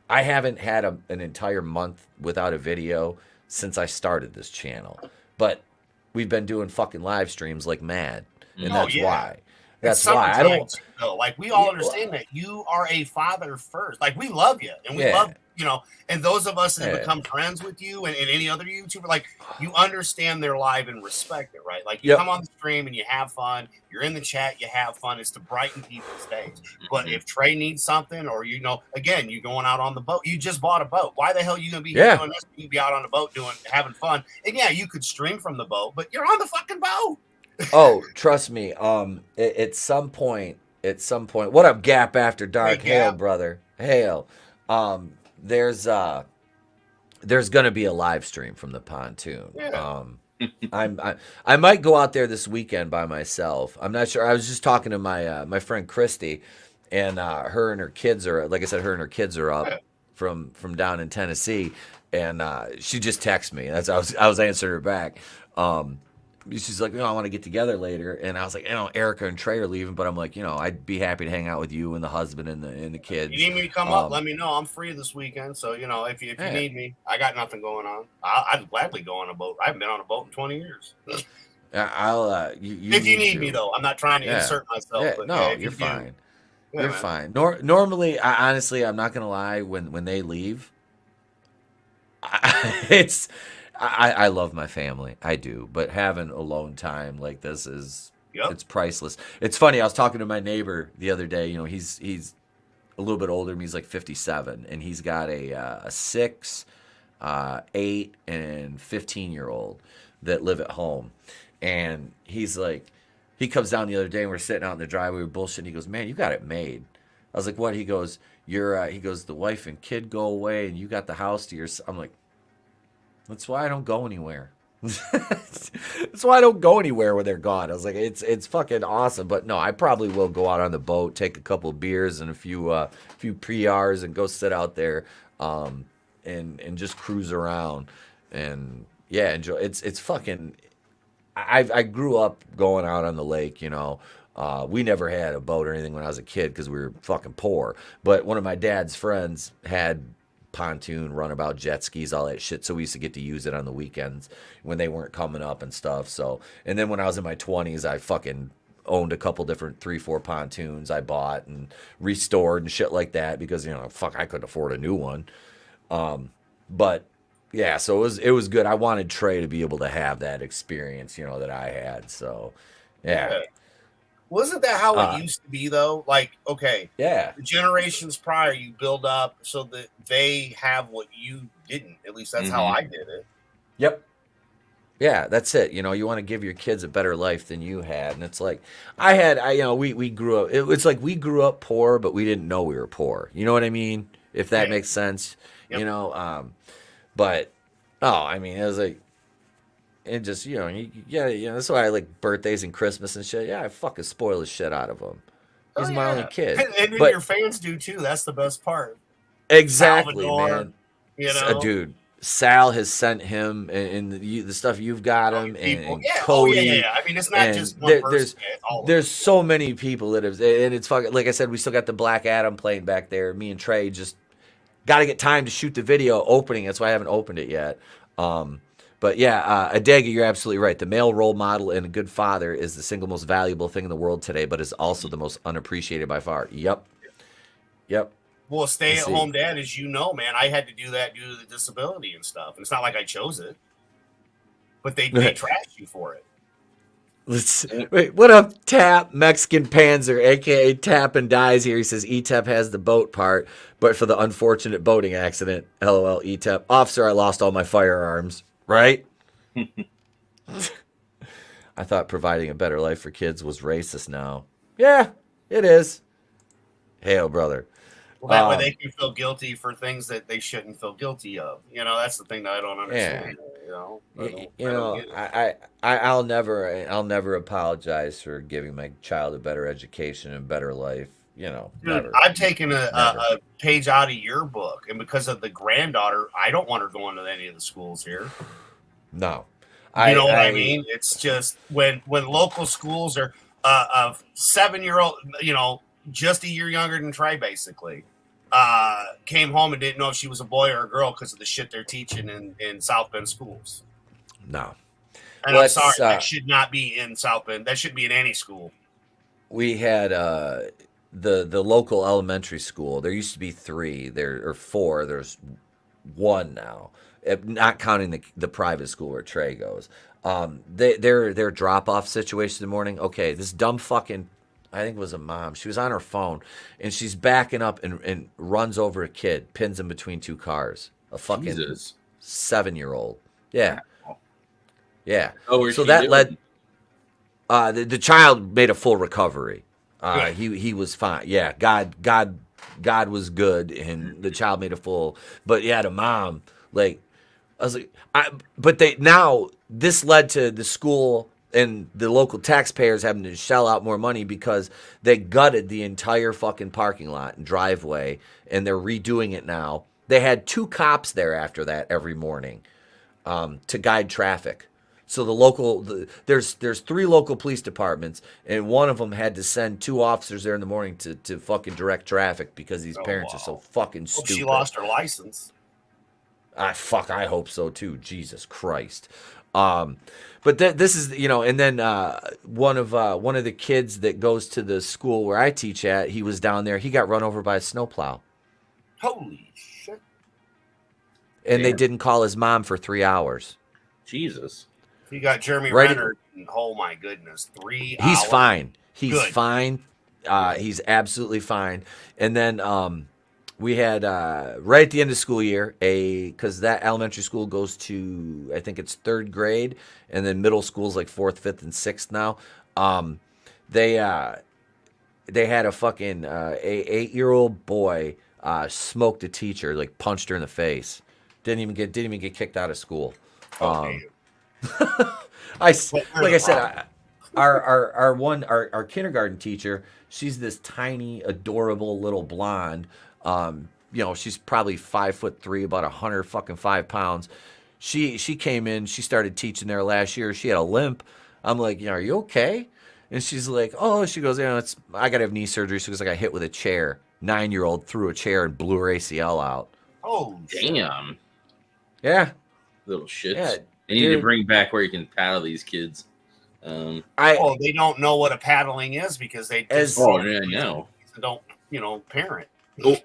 I haven't had an entire month without a video since I started this channel. But we've been doing fucking live streams like mad, and that's why. That's why I don't. Though. Like we all understand that you are a father first. Like we love you, and we love and those of us that have become friends with you and any other YouTuber, like you understand their life and respect it, right? Like you come on the stream and you have fun. You're in the chat, you have fun. It's to brighten people's days. But if Trey needs something, or again, you going out on the boat, you just bought a boat. Why the hell are you gonna be here doing this? You be out on the boat having fun, and you could stream from the boat, but you're on the fucking boat. Oh, trust me. At some point, what up, Gap After Dark? Hey, Hail, Gap. brother. Hail. There's gonna be a live stream from the pontoon. Yeah. I might go out there this weekend by myself. I'm not sure. I was just talking to my friend Christy, and her and her kids are, like I said, up from down in Tennessee, and she just texted me. I was answering her back. She's like, I want to get together later, and I was like, Erica and Trey are leaving, but I'm like, I'd be happy to hang out with you and the husband and the kids. You need me to come up? Let me know. I'm free this weekend, so if you need me, I got nothing going on. I'd gladly go on a boat. I haven't been on a boat in 20 years. I'll if you need me though, I'm not trying to insert myself. Yeah, but no, if you're you fine. Yeah, You're man. fine. Normally, honestly, I'm not gonna lie. When they leave, I love my family. I do, but having alone time like this it's priceless. It's funny. I was talking to my neighbor the other day. He's a little bit older than me. He's like 57, and he's got a 6, 8, and 15-year-old that live at home. And he's like, he comes down the other day, and we're sitting out in the driveway, we're bullshitting. He goes, "Man, you got it made." I was like, "What?" He goes, he goes, "The wife and kid go away, and you got the house to yourself." I'm like, that's why I don't go anywhere. That's why I don't go anywhere when they're gone. I was like, it's fucking awesome. But no, I probably will go out on the boat, take a couple of beers and a few PRs, and go sit out there, and just cruise around, and enjoy. It's fucking. I grew up going out on the lake. We never had a boat or anything when I was a kid because we were fucking poor. But one of my dad's friends had pontoon, runabout, jet skis, all that shit. So we used to get to use it on the weekends when they weren't coming up and stuff. So, and then when I was in my 20s, I fucking owned a couple different 3-4 pontoons I bought and restored and shit like that because, I couldn't afford a new one. But yeah, so it was good. I wanted Trey to be able to have that experience, that I had. So yeah. Wasn't that how it used to be though? Like, okay, the generations prior, you build up so that they have what you didn't. At least that's how I did it. Yep. Yeah, that's it. You want to give your kids a better life than you had, and it's like we grew up. It's like we grew up poor, but we didn't know we were poor. You know what I mean? If that makes sense. Yep. But it was like. And just, that's why I like birthdays and Christmas and shit. Yeah, I fucking spoil the shit out of them. He's my only kid. And but, your fans do too. That's the best part. Exactly, Salvador, man. Dude, Sal has sent him and the stuff you've got him and Cody. I mean, it's not just one person. There's so many people that have, and it's fucking, like I said, we still got the Black Adam playing back there. Me and Trey just got to get time to shoot the video opening. That's why I haven't opened it yet. But yeah, Adega, you're absolutely right. The male role model and a good father is the single most valuable thing in the world today, but is also the most unappreciated by far. Yep. Well, stay-at-home dad, as you know, man, I had to do that due to the disability and stuff. And it's not like I chose it, but they trashed you for it. Wait, what up, Tap Mexican Panzer, aka Tap and Dies here? He says Etep has the boat part, but for the unfortunate boating accident. LOL, Etep. Officer, I lost all my firearms. Right? I thought providing a better life for kids was racist now. Yeah, it is. Hail, brother. Well, that way they can feel guilty for things that they shouldn't feel guilty of. That's the thing that I don't understand. I'll never apologize for giving my child a better education and better life. Dude, never. I'm taking a page out of your book, and because of the granddaughter, I don't want her going to any of the schools here. No. You know what I mean? It's just when local schools are a 7-year-old, just a year younger than Trey, basically, came home and didn't know if she was a boy or a girl because of the shit they're teaching in South Bend schools. No. And I'm sorry, that should not be in South Bend. That should be in any school. We had the local elementary school. There used to be 3, or 4. There's 1 now. Not counting the private school where Trey goes. Their drop-off situation in the morning. Okay, this dumb fucking, I think it was a mom. She was on her phone, and she's backing up and runs over a kid, pins him between 2 cars. A fucking 7-year-old. Yeah. Yeah. Oh, so that led, the child made a full recovery. He was fine. Yeah, God was good, and the child made a full. But yeah, the mom, like, I was like, but this led to the school and the local taxpayers having to shell out more money because they gutted the entire fucking parking lot and driveway, and they're redoing it now. They had 2 cops there after that every morning to guide traffic. So there's 3 local police departments, and one of them had to send 2 officers there in the morning to fucking direct traffic because these parents are so fucking stupid. She lost her license. I hope so too. Jesus Christ. But this is, and then one of the kids that goes to the school where I teach at, he was down there. He got run over by a snowplow. Holy shit. And they didn't call his mom for 3 hours. Jesus. He got Jeremy Renner. Oh my goodness. 3 hours. He's fine. He's Good. fine. He's absolutely fine. And then we had right at the end of school year, because that elementary school goes to, I think it's 3rd grade, and then middle school's like 4th, 5th, and 6th now. They had a fucking 8-year-old boy smoked a teacher, like punched her in the face. Didn't even get kicked out of school. I said, our kindergarten teacher, she's this tiny, adorable little blonde. She's probably 5'3", about 105 pounds. She came in, she started teaching there last year. She had a limp. I'm like, are you okay? And she's like, oh, she goes, I gotta have knee surgery. She goes, I got hit with a chair. 9-year-old threw a chair and blew her ACL out. Oh, damn. Yeah. Little shits. Yeah, they need to bring back where you can paddle these kids. They don't know what a paddling is because they just don't parent.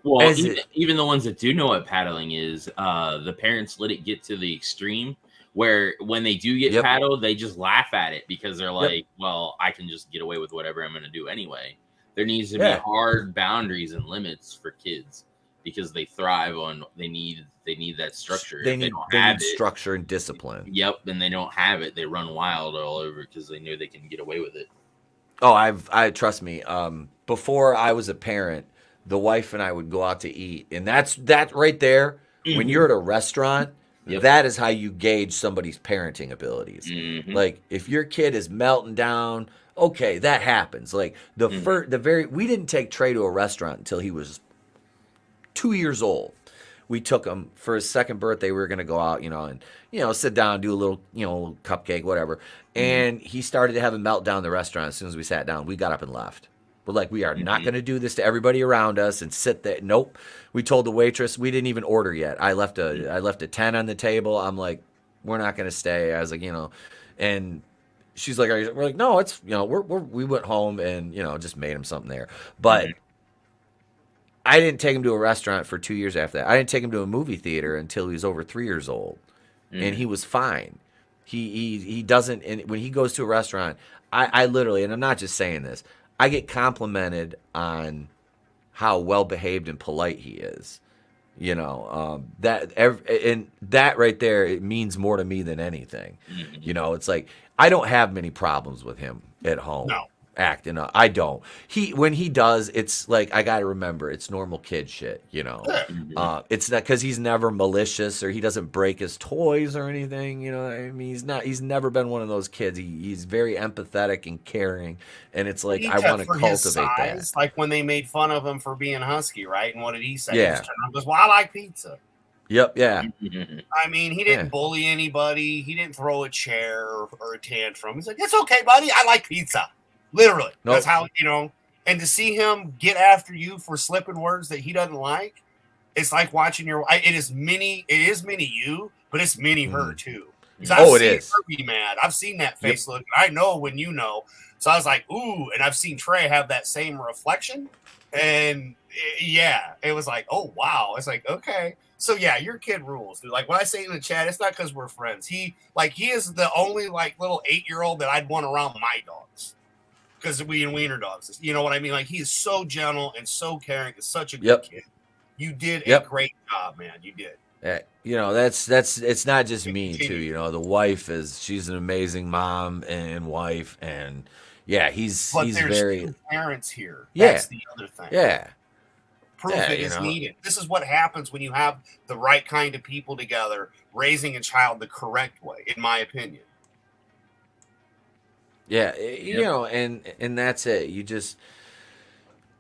Well, even the ones that do know what paddling is, the parents let it get to the extreme where when they do get paddled, they just laugh at it because they're like, well, I can just get away with whatever I'm going to do anyway. There needs to be hard boundaries and limits for kids because they thrive on, they need that structure. They need structure and discipline. Yep. And they don't have it. They run wild all over because they know they can get away with it. Oh, I trust me. Before I was a parent, the wife and I would go out to eat, and that right there. Mm-hmm. When you're at a restaurant, that is how you gauge somebody's parenting abilities. Mm-hmm. Like if your kid is melting down, okay, that happens. Like we didn't take Trey to a restaurant until he was 2 years old. We took him for his 2nd birthday. We were going to go out, and sit down, do a little, cupcake, whatever. And he started to have a meltdown in the restaurant. As soon as we sat down, we got up and left. We're like, we are not going to do this to everybody around us and sit there. Nope. We told the waitress, we didn't even order yet. I left a 10 on the table. I'm like, we're not going to stay. I was like, and she's like, we're like, no, it's, we went home and, just made him something there. But I didn't take him to a restaurant for 2 years after that. I didn't take him to a movie theater until he was over 3 years old. And he was fine. He doesn't, and when he goes to a restaurant, I literally, and I'm not just saying this, I get complimented on how well behaved and polite he is. That right there, it means more to me than anything. Mm-hmm. It's like I don't have many problems with him at home. No. acting up. I don't. When he does, it's like, I gotta remember, it's normal kid shit, you know. It's not because he's never malicious or he doesn't break his toys or anything, you know. I mean, he's never been one of those kids. He's very empathetic and caring, and it's like, I want to cultivate that. Like when they made fun of him for being husky, right? And what did he say? Yeah. He goes, well, I like pizza. Yep, yeah. I mean, he didn't bully anybody. He didn't throw a chair or a tantrum. He's like, it's okay, buddy. I like pizza. Literally. Nope. That's how, you know, and to see him get after you for slipping words that he doesn't like, it's like watching it is mini you, but it's mini her too. It is. Her be mad. I've seen that face look. I know when you know. So I was like, ooh, and I've seen Trey have that same reflection. And yeah, it was like, oh, wow. It's like, okay. So yeah, your kid rules, dude. Like when I say in the chat, it's not because we're friends. He is the only like little 8-year-old that I'd want around my dogs. Because we in wiener dogs, you know what I mean? Like he is so gentle and so caring. It's such a good kid. You did a great job, man. You did. You know, that's it's not just me too. You know, the wife she's an amazing mom and wife, and yeah, he's very two parents here. Yeah, that's the other thing. Yeah, proof it is needed. This is what happens when you have the right kind of people together, raising a child the correct way, in my opinion. Yeah, you know, and that's it. You just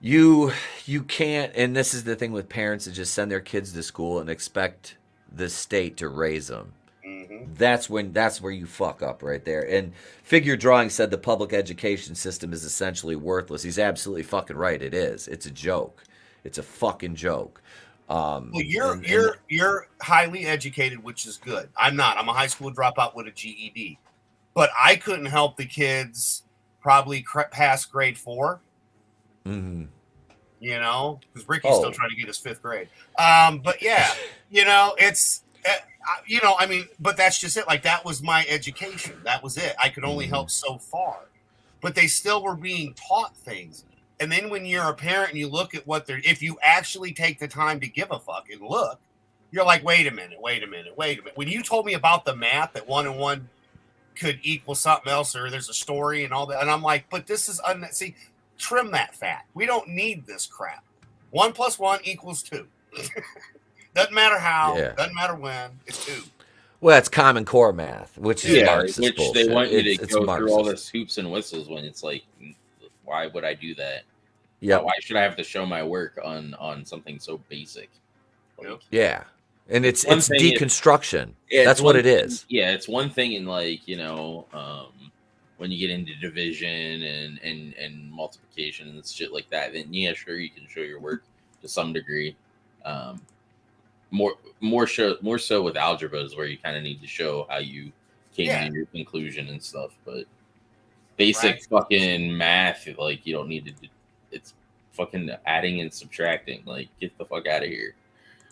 you can't, and this is the thing with parents that just send their kids to school and expect the state to raise them. That's where you fuck up right there. And Figure Drawing said the public education system is essentially worthless. He's absolutely fucking right. It is. It's a joke. It's a fucking joke. Well, you're highly educated, which is good. I'm not. I'm a high school dropout with a GED. But I couldn't help the kids probably past grade 4. Mm-hmm. You know, because Ricky's still trying to get his 5th grade. But yeah, you know, it's, you know, I mean, but that's just it. Like that was my education. That was it. I could only help so far. But they still were being taught things. And then when you're a parent and you look at what if you actually take the time to give a fuck and look, you're like, wait a minute. When you told me about the math that 1 and 1 could equal something else, or there's a story and all that, and I'm like, but this is see, trim that fat. We don't need this crap. 1 + 1 = 2. Doesn't matter how, doesn't matter when, it's 2. Well, that's Common Core math, which is Marxist which bullshit. They want you to go Marxist. through all this hoops and whistles when it's like, why would I do that? Yeah. Why should I have to show my work on something so basic? Like, yeah. And it's deconstruction. That's what it is. Yeah, it's one thing in like, you know, when you get into division and multiplication and shit like that, then yeah, sure, you can show your work to some degree. More so with algebra is where you kind of need to show how you came to your conclusion and stuff. But basic fucking math, like you don't need to. It's fucking adding and subtracting. Like get the fuck out of here.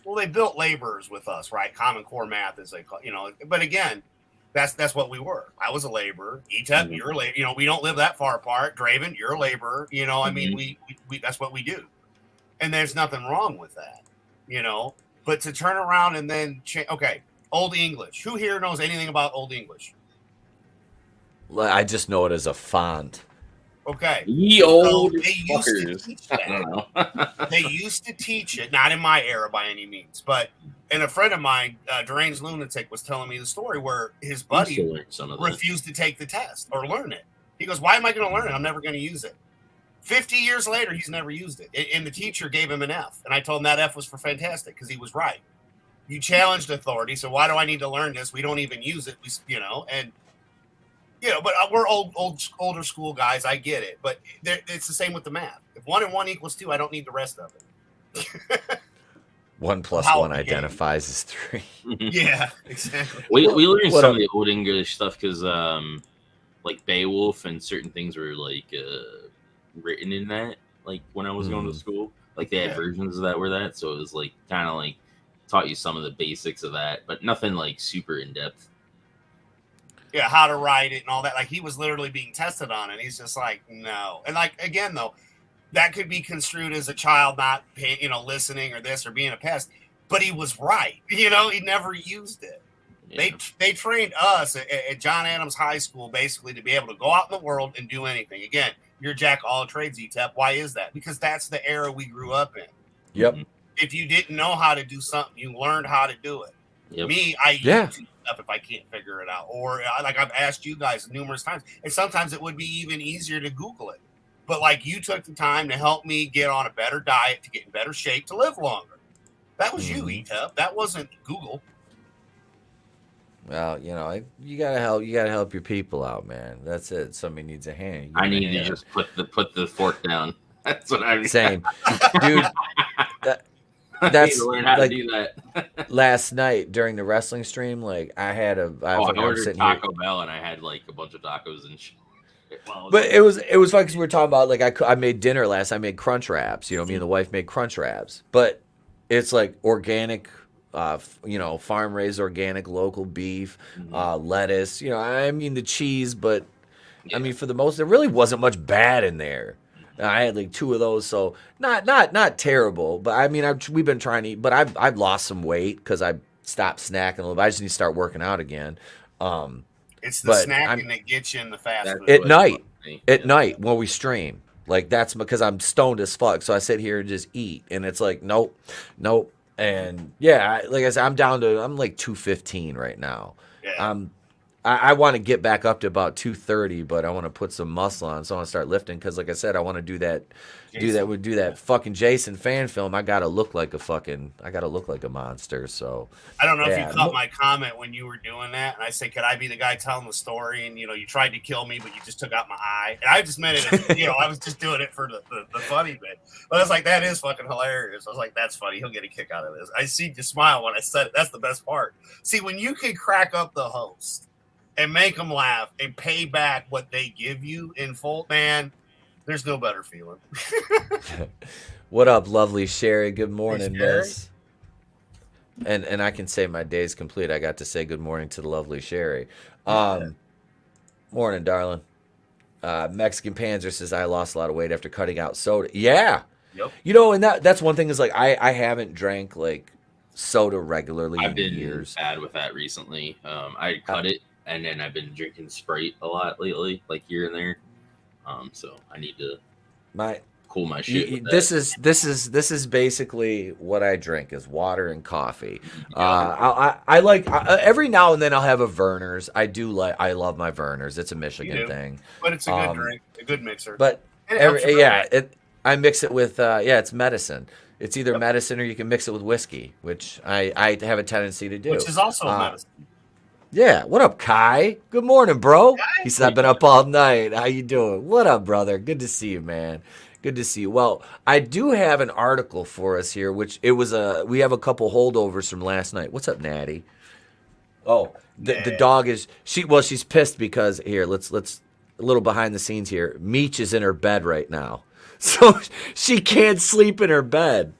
Well, they built laborers with us, right? Common Core math is like, you know, but again, that's what we were. I was a laborer. Etep, you're a laborer. You know, we don't live that far apart. Draven, you're a laborer. You know, I mean, we that's what we do. And there's nothing wrong with that, you know. But to turn around and then okay, Old English. Who here knows anything about Old English? I just know it as a font. Okay. Ye old they used to teach that. They used to teach it, not in my era by any means, but and a friend of mine, Deranged Lunatic, was telling me the story where his buddy refused to take the test or learn it. He goes, "Why am I going to learn it? I'm never going to use it." 50 years later, he's never used it. And the teacher gave him an F. And I told him that F was for fantastic because he was right. You challenged authority, so why do I need to learn this? We don't even use it, you know, and you know, but we're older school guys. I get it, but it's the same with the math. If 1 and 1 = 2, I don't need the rest of it. 1 + 1 identifies as 3. Yeah, exactly. We learned some of the Old English stuff because, like Beowulf and certain things were like written in that. Like when I was going to school, like they had versions of that were that, so it was like kind of like taught you some of the basics of that, but nothing like super in depth. Yeah, how to write it and all that. Like he was literally being tested on it. He's just like, no. And like again, though, that could be construed as a child not paying, you know, listening or this or being a pest. But he was right. You know, he never used it. Yeah. They trained us at John Adams High School basically to be able to go out in the world and do anything. Again, You're jack all trades, Etep. Why is that? Because that's the era we grew up in. Yep. If you didn't know how to do something, you learned how to do it. Yep. Me, I YouTube stuff if I can't figure it out. Or like I've asked you guys numerous times. And sometimes it would be even easier to Google it. But like you took the time to help me get on a better diet, to get in better shape, to live longer. That was you, Etep. That wasn't Google. Well, you know, you gotta help your people out, man. That's it. Somebody needs a hand. I need to just put the fork down. That's what I'm saying, dude. That's learn how like to do that. last night during the wrestling stream. Like I ordered Taco Bell and I had like a bunch of tacos and shit. But it was fun because we were talking about like I made dinner last. I made crunch wraps. You know, me and the wife made crunch wraps, but it's like organic. Farm raised organic local beef, lettuce. You know, I mean the cheese, but I mean for the most, there really wasn't much bad in there. I had like 2 of those, so not terrible. But I mean, we've been trying to eat, but I've lost some weight because I stopped snacking a little bit. I just need to start working out again. It's the snacking that gets you in the fast food. At night when we stream. Like that's because I'm stoned as fuck. So I sit here and just eat, and it's like nope. And yeah, like I said, I'm like 215 right now. Yeah. I want to get back up to about 230, but I want to put some muscle on, so I want to start lifting because, like I said, I want to do that fucking Jason fan film. I gotta look like a monster. So I don't know if you caught my comment when you were doing that, and I said, "Could I be the guy telling the story?" And you tried to kill me, but you just took out my eye. And I just meant it. I was just doing it for the funny bit. But I was like, that is fucking hilarious. I was like, that's funny. He'll get a kick out of this. I see you smile when I said it. That's the best part. See, when you can crack up the host and make them laugh and pay back what they give you in full, man, there's no better feeling. What up, lovely Sherry? Good morning, Hey, Sherry. miss. And I can say my day's complete. I got to say good morning to the lovely Sherry. Morning, darling. Mexican Panzer says I lost a lot of weight after cutting out soda. Yeah. Yep. And that's one thing is like I haven't drank like soda regularly I've in been years. bad with that recently. I cut it, and then I've been drinking Sprite a lot lately, like here and there. So I need to cool my shit. This is basically what I drink is water and coffee. I like every now and then I'll have a Verner's. I love my Verner's. It's a Michigan thing, but it's a good drink, a good mixer. But I mix it with it's medicine. It's either medicine or you can mix it with whiskey, which I have a tendency to do. Which is also medicine. Yeah, what up, Kai? Good morning, bro. He said, I've been up all night. How you doing? What up, brother? Good to see you, man. Good to see you. Well, I do have an article for us here, which we have a couple holdovers from last night. What's up, Natty? Oh, the dog is she's pissed because here, let's a little behind the scenes here. Meech is in her bed right now. So she can't sleep in her bed.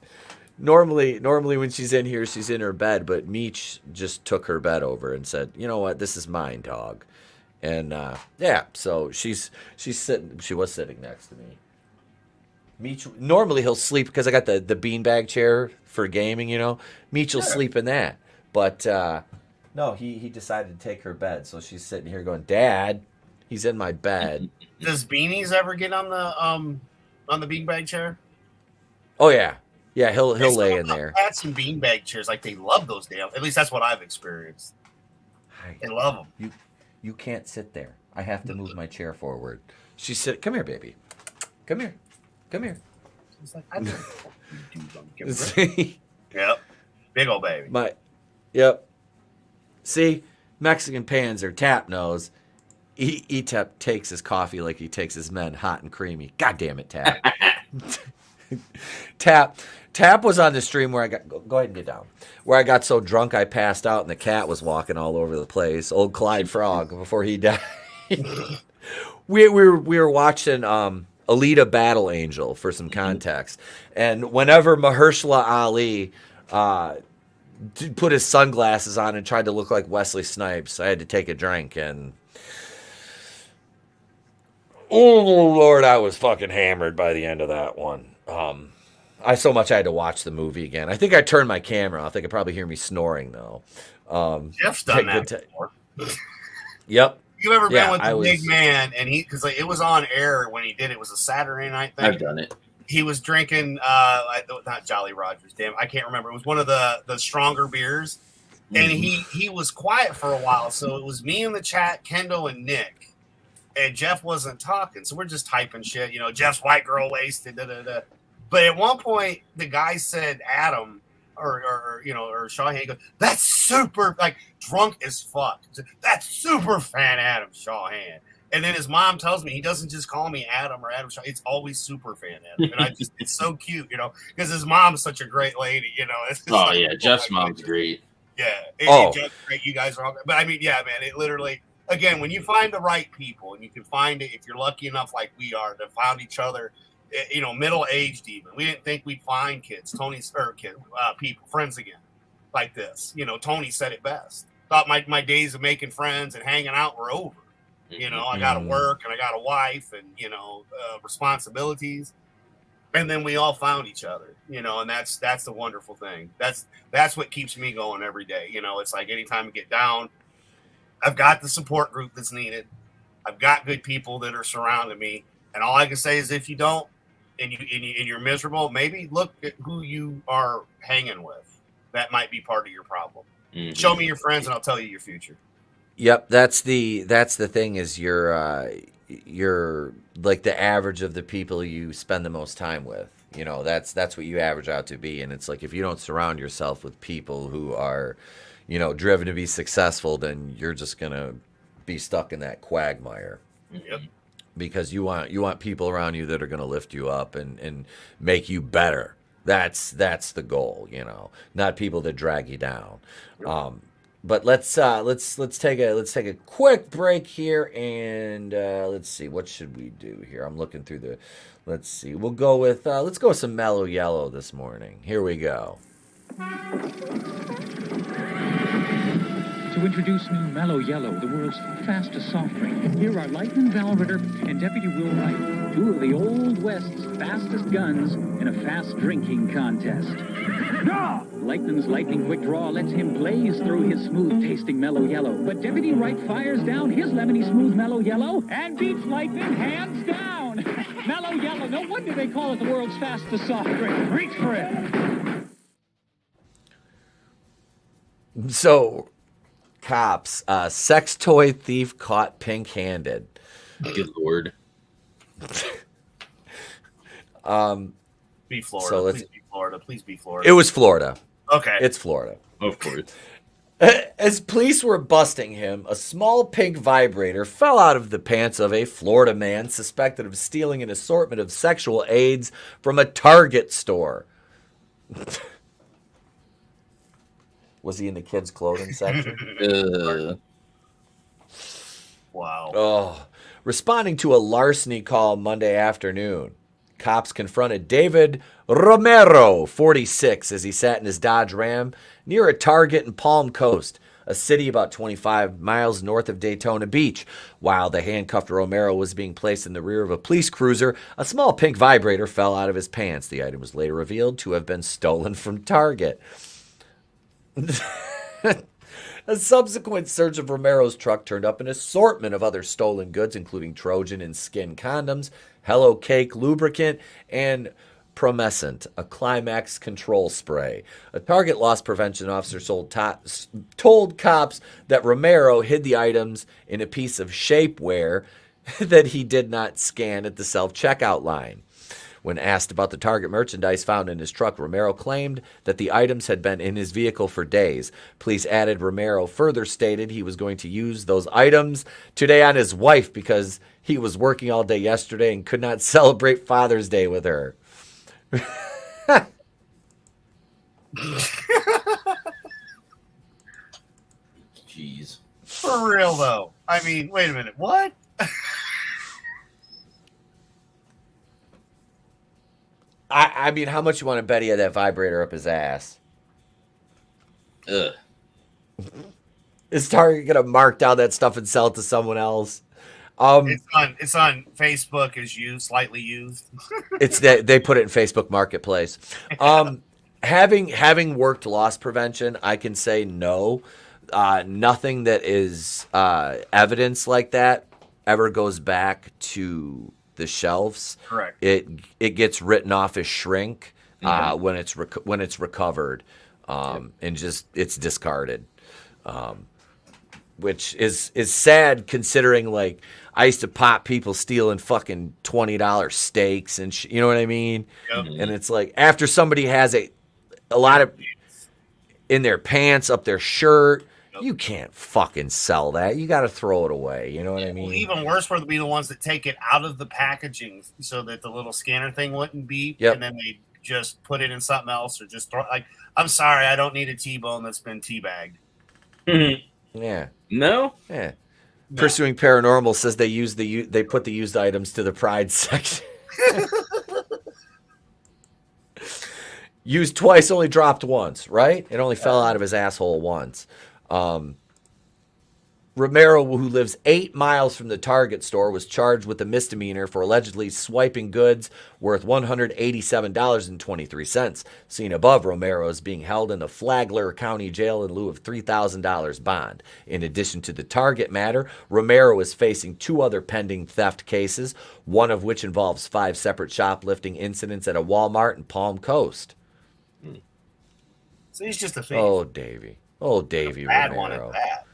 Normally when she's in here, she's in her bed, but Meech just took her bed over and said, "You know what? This is mine, dog." And so she's sitting. She was sitting next to me. Meech normally he'll sleep because I got the beanbag chair for gaming. Meech will sleep in that, but no, he decided to take her bed, so she's sitting here going, "Dad, he's in my bed." Does Beanies ever get on the beanbag chair? Oh yeah. Yeah, he'll lay in there. Cats and beanbag chairs, like they love those damn. At least that's what I've experienced. They love them. You can't sit there. I have to move my chair forward. She said, "Come here, baby. Come here. It's like, I Yep. Big old baby. Yep. See, Mexican Panzer Tap knows. Etep takes his coffee like he takes his men, hot and creamy. God damn it, Tap. Tap was on the stream where I got go ahead and get down. Where I got so drunk I passed out and the cat was walking all over the place. Old Clyde Frog before he died. we were watching Alita Battle Angel for some context, and whenever Mahershala Ali put his sunglasses on and tried to look like Wesley Snipes, I had to take a drink and. Oh Lord, I was fucking hammered by the end of that one. I had to watch the movie again. I think I turned my camera off. They could probably hear me snoring though. Jeff's done that before. Yep. You ever Yeah, been with I the was- big man? And because it was on air when he did it. It was a Saturday night thing. I've done it. He was drinking, not Jolly Rogers. Damn, I can't remember. It was one of the stronger beers, and he was quiet for a while. So it was me in the chat, Kendall and Nick, and Jeff wasn't talking. So we're just typing shit. Jeff's white girl wasted. Da, da, da. But at one point, the guy said Adam or Shawhan. He goes, "That's super, like drunk as fuck. That's super fan Adam Shawhan." And then his mom tells me he doesn't just call me Adam or Adam Shaw. It's always super fan Adam. And it's so cute, because his mom's such a great lady, It's Oh like, yeah, Jeff's mom's great. Yeah. Jeff's great. You guys are all, but I mean, yeah, man, it literally, again, when you find the right people, and you can find it, if you're lucky enough, like we are, to found each other, middle-aged even. We didn't think we'd find people, friends again, like this. Tony said it best. Thought my days of making friends and hanging out were over. I got to work and I got a wife and, responsibilities. And then we all found each other, and that's the wonderful thing. That's what keeps me going every day. It's like anytime I get down, I've got the support group that's needed. I've got good people that are surrounding me. And all I can say is if you don't, and you're miserable, maybe look at who you are hanging with. That might be part of your problem. Show me your friends and I'll tell you your future. Yep, that's the thing is you're like the average of the people you spend the most time with. That's what you average out to be. And it's like if you don't surround yourself with people who are, driven to be successful, then you're just gonna be stuck in that quagmire. Yep. Because you want people around you that are gonna lift you up and make you better. That's the goal, not people that drag you down. But let's take a quick break here and let's see, what should we do here? I'm looking through let's see. We'll go with let's go with some Mellow Yellow this morning. Here we go. To introduce new Mellow Yellow, the world's fastest soft drink, here are Lightning Valritter and Deputy Will Wright, two of the Old West's fastest guns in a fast drinking contest. Lightning's lightning quick draw lets him blaze through his smooth-tasting Mellow Yellow, but Deputy Wright fires down his lemony smooth Mellow Yellow and beats Lightning hands down. Mellow Yellow, no wonder they call it the world's fastest soft drink. Reach for it. So, cops, sex toy thief caught pink-handed. Good lord. Be Florida. So Please be Florida. Please be Florida. It was Florida. Okay. It's Florida. Of course. As police were busting him, a small pink vibrator fell out of the pants of a Florida man suspected of stealing an assortment of sexual aids from a Target store. Was he in the kids' clothing section? Wow. Oh. Responding to a larceny call Monday afternoon, cops confronted David Romero, 46, as he sat in his Dodge Ram near a Target in Palm Coast, a city about 25 miles north of Daytona Beach. While the handcuffed Romero was being placed in the rear of a police cruiser, a small pink vibrator fell out of his pants. The item was later revealed to have been stolen from Target. A subsequent search of Romero's truck turned up an assortment of other stolen goods, including Trojan and Skin condoms, Hello Cake lubricant, and Promescent, a climax control spray. A Target loss prevention officer told cops that Romero hid the items in a piece of shapewear that he did not scan at the self-checkout line. When asked about the Target merchandise found in his truck, Romero claimed that the items had been in his vehicle for days. Police added Romero further stated he was going to use those items today on his wife because he was working all day yesterday and could not celebrate Father's Day with her. Jeez. For real, though. I mean, wait a minute. What? I mean, how much you want to bet he had that vibrator up his ass? Ugh. Is Target gonna mark down that stuff and sell it to someone else? It's on Facebook as used, slightly used. They put it in Facebook Marketplace. Having worked loss prevention, I can say no. nothing that is evidence like that ever goes back to the shelves. Correct. It gets written off as shrink when it's recovered, and just it's discarded, which is sad considering like I used to pop people stealing fucking $20 steaks and you know what I mean. Yep. And it's like after somebody has a lot of in their pants, up their shirt. You can't fucking sell that. You got to throw it away. You know what I mean? Well, even worse would be the ones that take it out of the packaging so that the little scanner thing wouldn't beep, and then they just put it in something else or just throw. Like, I'm sorry, I don't need a T-bone that's been teabagged. Yeah. No. Yeah. No. Pursuing Paranormal says they put the used items to the pride section. Used twice, only dropped once, right? It only fell out of his asshole once. Romero, who lives 8 miles from the Target store, was charged with a misdemeanor for allegedly swiping goods worth $187.23. Seen above, Romero is being held in the Flagler County Jail in lieu of $3,000 bond. In addition to the Target matter, Romero is facing 2 other pending theft cases, one of which involves 5 separate shoplifting incidents at a Walmart in Palm Coast. So he's just a thief. Oh, Davey. Oh, Davey Bad Romero. one at that.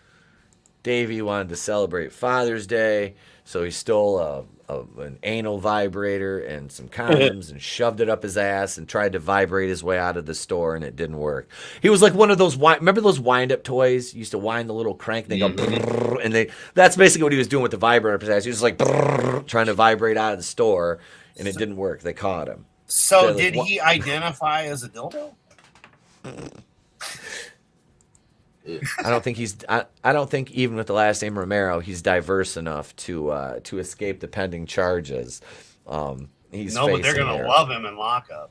Davey wanted to celebrate Father's Day, so he stole an anal vibrator and some condoms and shoved it up his ass and tried to vibrate his way out of the store, and it didn't work. He was like one of those remember those wind-up toys? You used to wind the little crank, and they go brrr, and that's basically what he was doing with the vibrator up his ass. He was like brrr, trying to vibrate out of the store, and it didn't work. They caught him. So did he identify as a dildo? I don't think I don't think even with the last name Romero, he's diverse enough to escape the pending charges. But they're gonna love him in lockup.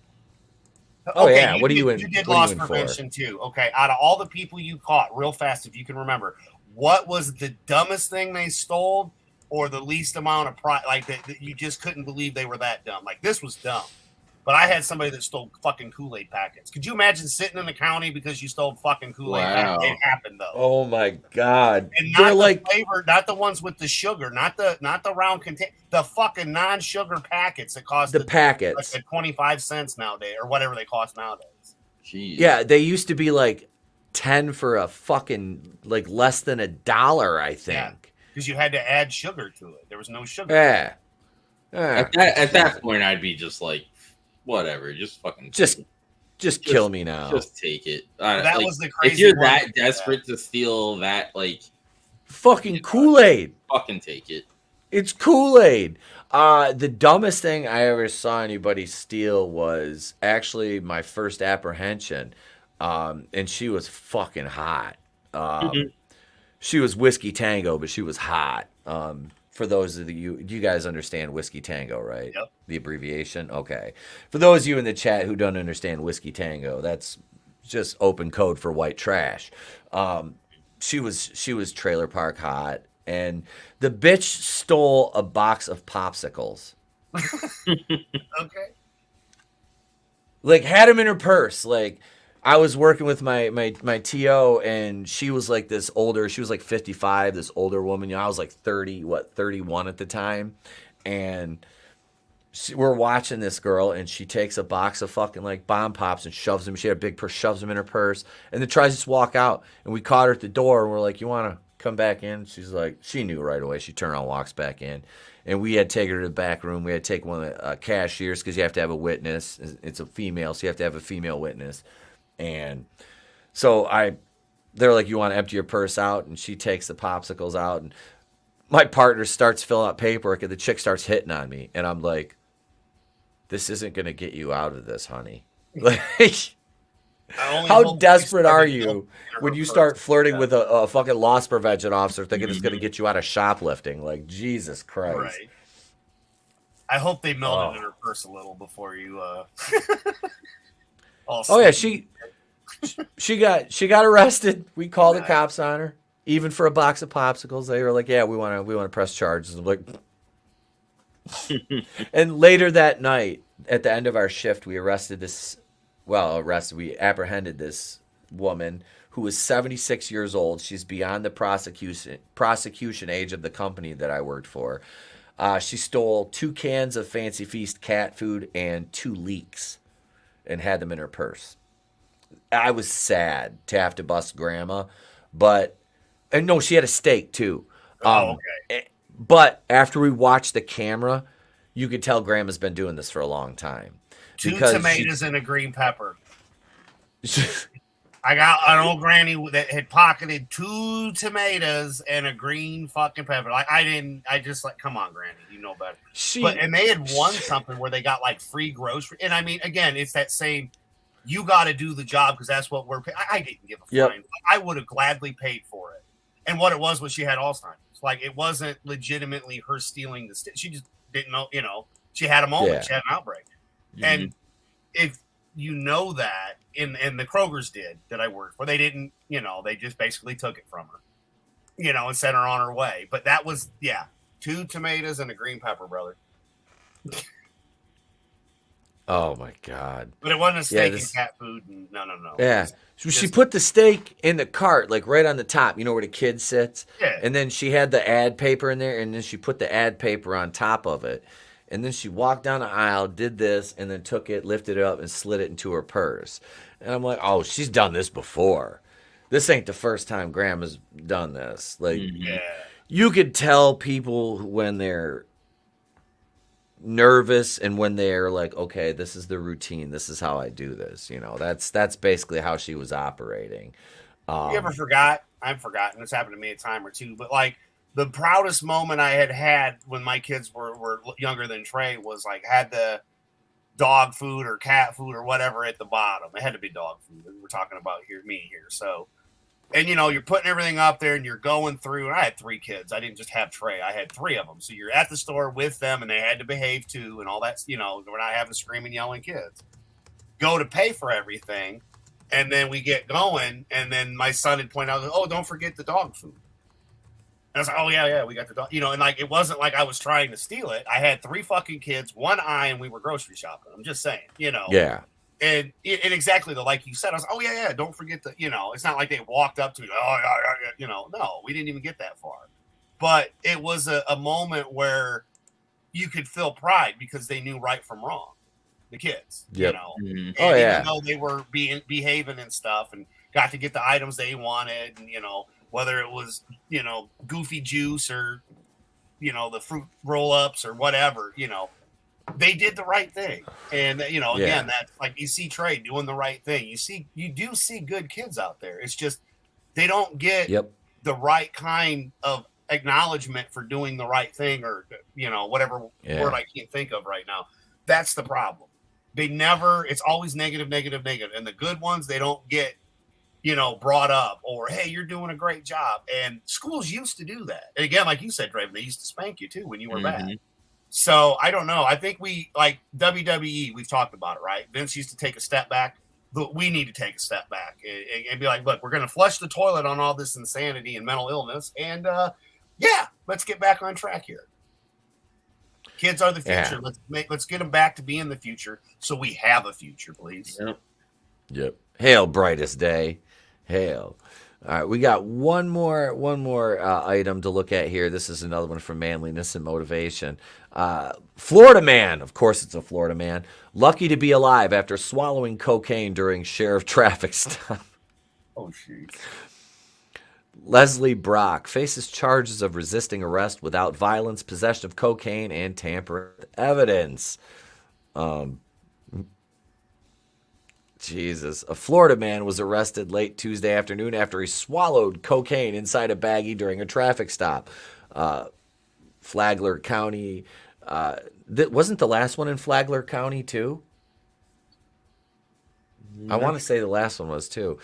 Oh okay, yeah, what do you in? You did loss prevention too. Okay, out of all the people you caught, real fast, if you can remember, what was the dumbest thing they stole, or the least amount of pride? Like that you just couldn't believe they were that dumb. Like this was dumb. But I had somebody that stole fucking Kool-Aid packets. Could you imagine sitting in the county because you stole fucking Kool-Aid packets? It happened though. Oh my god! And not the flavor, not the ones with the sugar, not the round contain, the fucking non-sugar packets that cost the packets like 25 cents nowadays or whatever they cost nowadays. Jeez. Yeah, they used to be like 10 for a fucking like less than $1, I think. Because you had to add sugar to it. There was no sugar. Yeah. At that point, I'd be just like, whatever, just fucking just kill me now. Just take it. That was the crazy. If you're that desperate to steal that, like fucking Kool-Aid, fucking take it. It's Kool-Aid. The dumbest thing I ever saw anybody steal was actually my first apprehension, and she was fucking hot. She was Whiskey Tango, but she was hot. For those of you guys understand Whiskey Tango, right? Yep. The abbreviation? Okay. For those of you in the chat who don't understand Whiskey Tango, that's just open code for white trash. She was trailer park hot, and the bitch stole a box of popsicles. Okay. Like, had them in her purse. Like, I was working with my TO, and she was like this older, she was like 55, this older woman. You know, I was like 31 at the time. And we're watching this girl, and she takes a box of fucking like bomb pops and shoves them. She had a big purse, shoves them in her purse, and then tries to just walk out. And we caught her at the door, and we're like, "You want to come back in?" She's like, she knew right away. She turned around, walks back in. And we had to take her to the back room. We had to take one of the cashiers because you have to have a witness. It's a female, so you have to have a female witness. And so they're like, "You want to empty your purse out?" And she takes the popsicles out, and my partner starts filling out paperwork, and the chick starts hitting on me, and I'm like, "This isn't going to get you out of this, honey." Like, how desperate are you when you start flirting with a fucking loss prevention officer thinking it's going to get you out of shoplifting? Like, Jesus Christ. Right. I hope they melted in her purse a little before you Oh yeah, she got arrested. We called the cops on her, even for a box of popsicles. They were like, "Yeah, we want to press charges." I'm like, and later that night, at the end of our shift, we apprehended this woman who is 76 years old. She's beyond the prosecution age of the company that I worked for. She stole 2 cans of Fancy Feast cat food and 2 leeks and had them in her purse. I was sad to have to bust Grandma, and no, she had a steak too. Okay. But after we watched the camera, you could tell Grandma's been doing this for a long time. 2 tomatoes and a green pepper. I got an old granny that had pocketed 2 tomatoes and a green fucking pepper. Like I just like, come on, Granny, you know better. And they had won something where they got like free grocery. And I mean, again, it's that same, you got to do the job because that's what we're paying. I didn't give a flying. I would have gladly paid for it. And what it was she had Alzheimer's. Like it wasn't legitimately her stealing the she just didn't know, she had a moment. Yeah. She had an outbreak. Mm-hmm. And if you know that, and the Kroger's did that I worked for, they didn't, they just basically took it from her, and sent her on her way. But that was, 2 tomatoes and a green pepper, brother. Oh my God. But it wasn't a steak and cat food. And no. Yeah. So she put the steak in the cart, like right on the top, where the kid sits. Yeah. And then she had the ad paper in there, and then she put the ad paper on top of it. And then she walked down the aisle, did this, and then took it, lifted it up, and slid it into her purse. And I'm like, oh, she's done this before. This ain't the first time Grandma's done this. Like, you could tell people when they're nervous and when they're like, okay, this is the routine. This is how I do this. That's basically how she was operating. You ever forgot? I've forgotten. It's happened to me a time or two. But like, the proudest moment I had when my kids were younger than Trey was like had the dog food or cat food or whatever at the bottom. It had to be dog food. We're talking about me here. So, and you're putting everything up there and you're going through. And I had 3 kids. I didn't just have Trey. I had 3 of them. So you're at the store with them and they had to behave too and all that. We're not having screaming, yelling kids. Go to pay for everything. And then we get going. And then my son had pointed out, oh, don't forget the dog food. And I was like, oh, yeah, we got the dog. And like, it wasn't like I was trying to steal it. I had 3 fucking kids, 1 eye, and we were grocery shopping. I'm just saying, Yeah. And exactly like you said, I was like, oh, yeah, don't forget the, it's not like they walked up to me, no, we didn't even get that far. But it was a moment where you could feel pride because they knew right from wrong, the kids, Mm-hmm. And yeah. even though they were behaving and stuff and got to get the items they wanted and, whether it was, goofy juice or, the fruit roll-ups or whatever, they did the right thing. And, again, that's like you see Trey doing the right thing. You do see good kids out there. It's just they don't get the right kind of acknowledgement for doing the right thing or, whatever word I can't think of right now. That's the problem. It's always negative. And the good ones, they don't get, brought up or, hey, you're doing a great job. And schools used to do that. And again, like you said, Draven, they used to spank you too when you were bad. So I don't know. I think we like WWE, we've talked about it, right? Vince used to take a step back. But we need to take a step back and be like, look, we're going to flush the toilet on all this insanity and mental illness. And let's get back on track here. Kids are the future. Let's get them back to being the future so we have a future, please. Yep. Hail, brightest day. Hail. All right, we got one more item to look at here. This is another one from Manliness and Motivation. Florida man, of course it's a Florida man, lucky to be alive after swallowing cocaine during sheriff traffic stop. Oh, jeez. Leslie Brock faces charges of resisting arrest without violence, possession of cocaine, and tampering with evidence. Jesus. A Florida man was arrested late Tuesday afternoon after he swallowed cocaine inside a baggie during a traffic stop. Flagler County. Wasn't the last one in Flagler County, too? I want to say the last one was, too.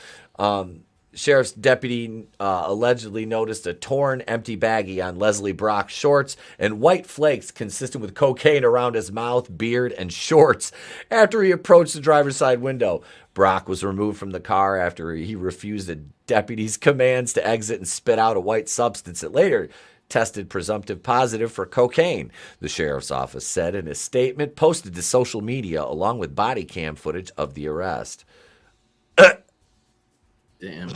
Sheriff's deputy allegedly noticed a torn, empty baggie on Leslie Brock's shorts and white flakes consistent with cocaine around his mouth, beard, and shorts after he approached the driver's side window. Brock was removed from the car after he refused the deputy's commands to exit and spit out a white substance that later tested presumptive positive for cocaine, the sheriff's office said in a statement posted to social media along with body cam footage of the arrest. Damn.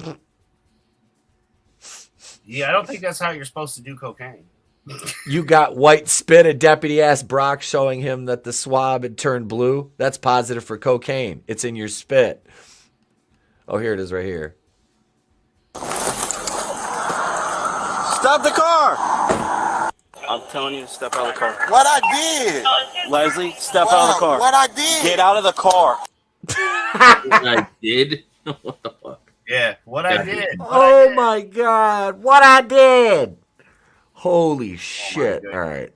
Yeah, I don't think that's how you're supposed to do cocaine. You got white spit of Deputy asked Brock showing him that the swab had turned blue. That's positive for cocaine. It's in your spit. Oh, here it is right here. Stop the car! I'm telling you to step out of the car. What I did? Leslie, step out of the car. What I did? Get out of the car. What I did? What the fuck? Yeah, what I did. Oh my God, what I did. Holy shit. All right.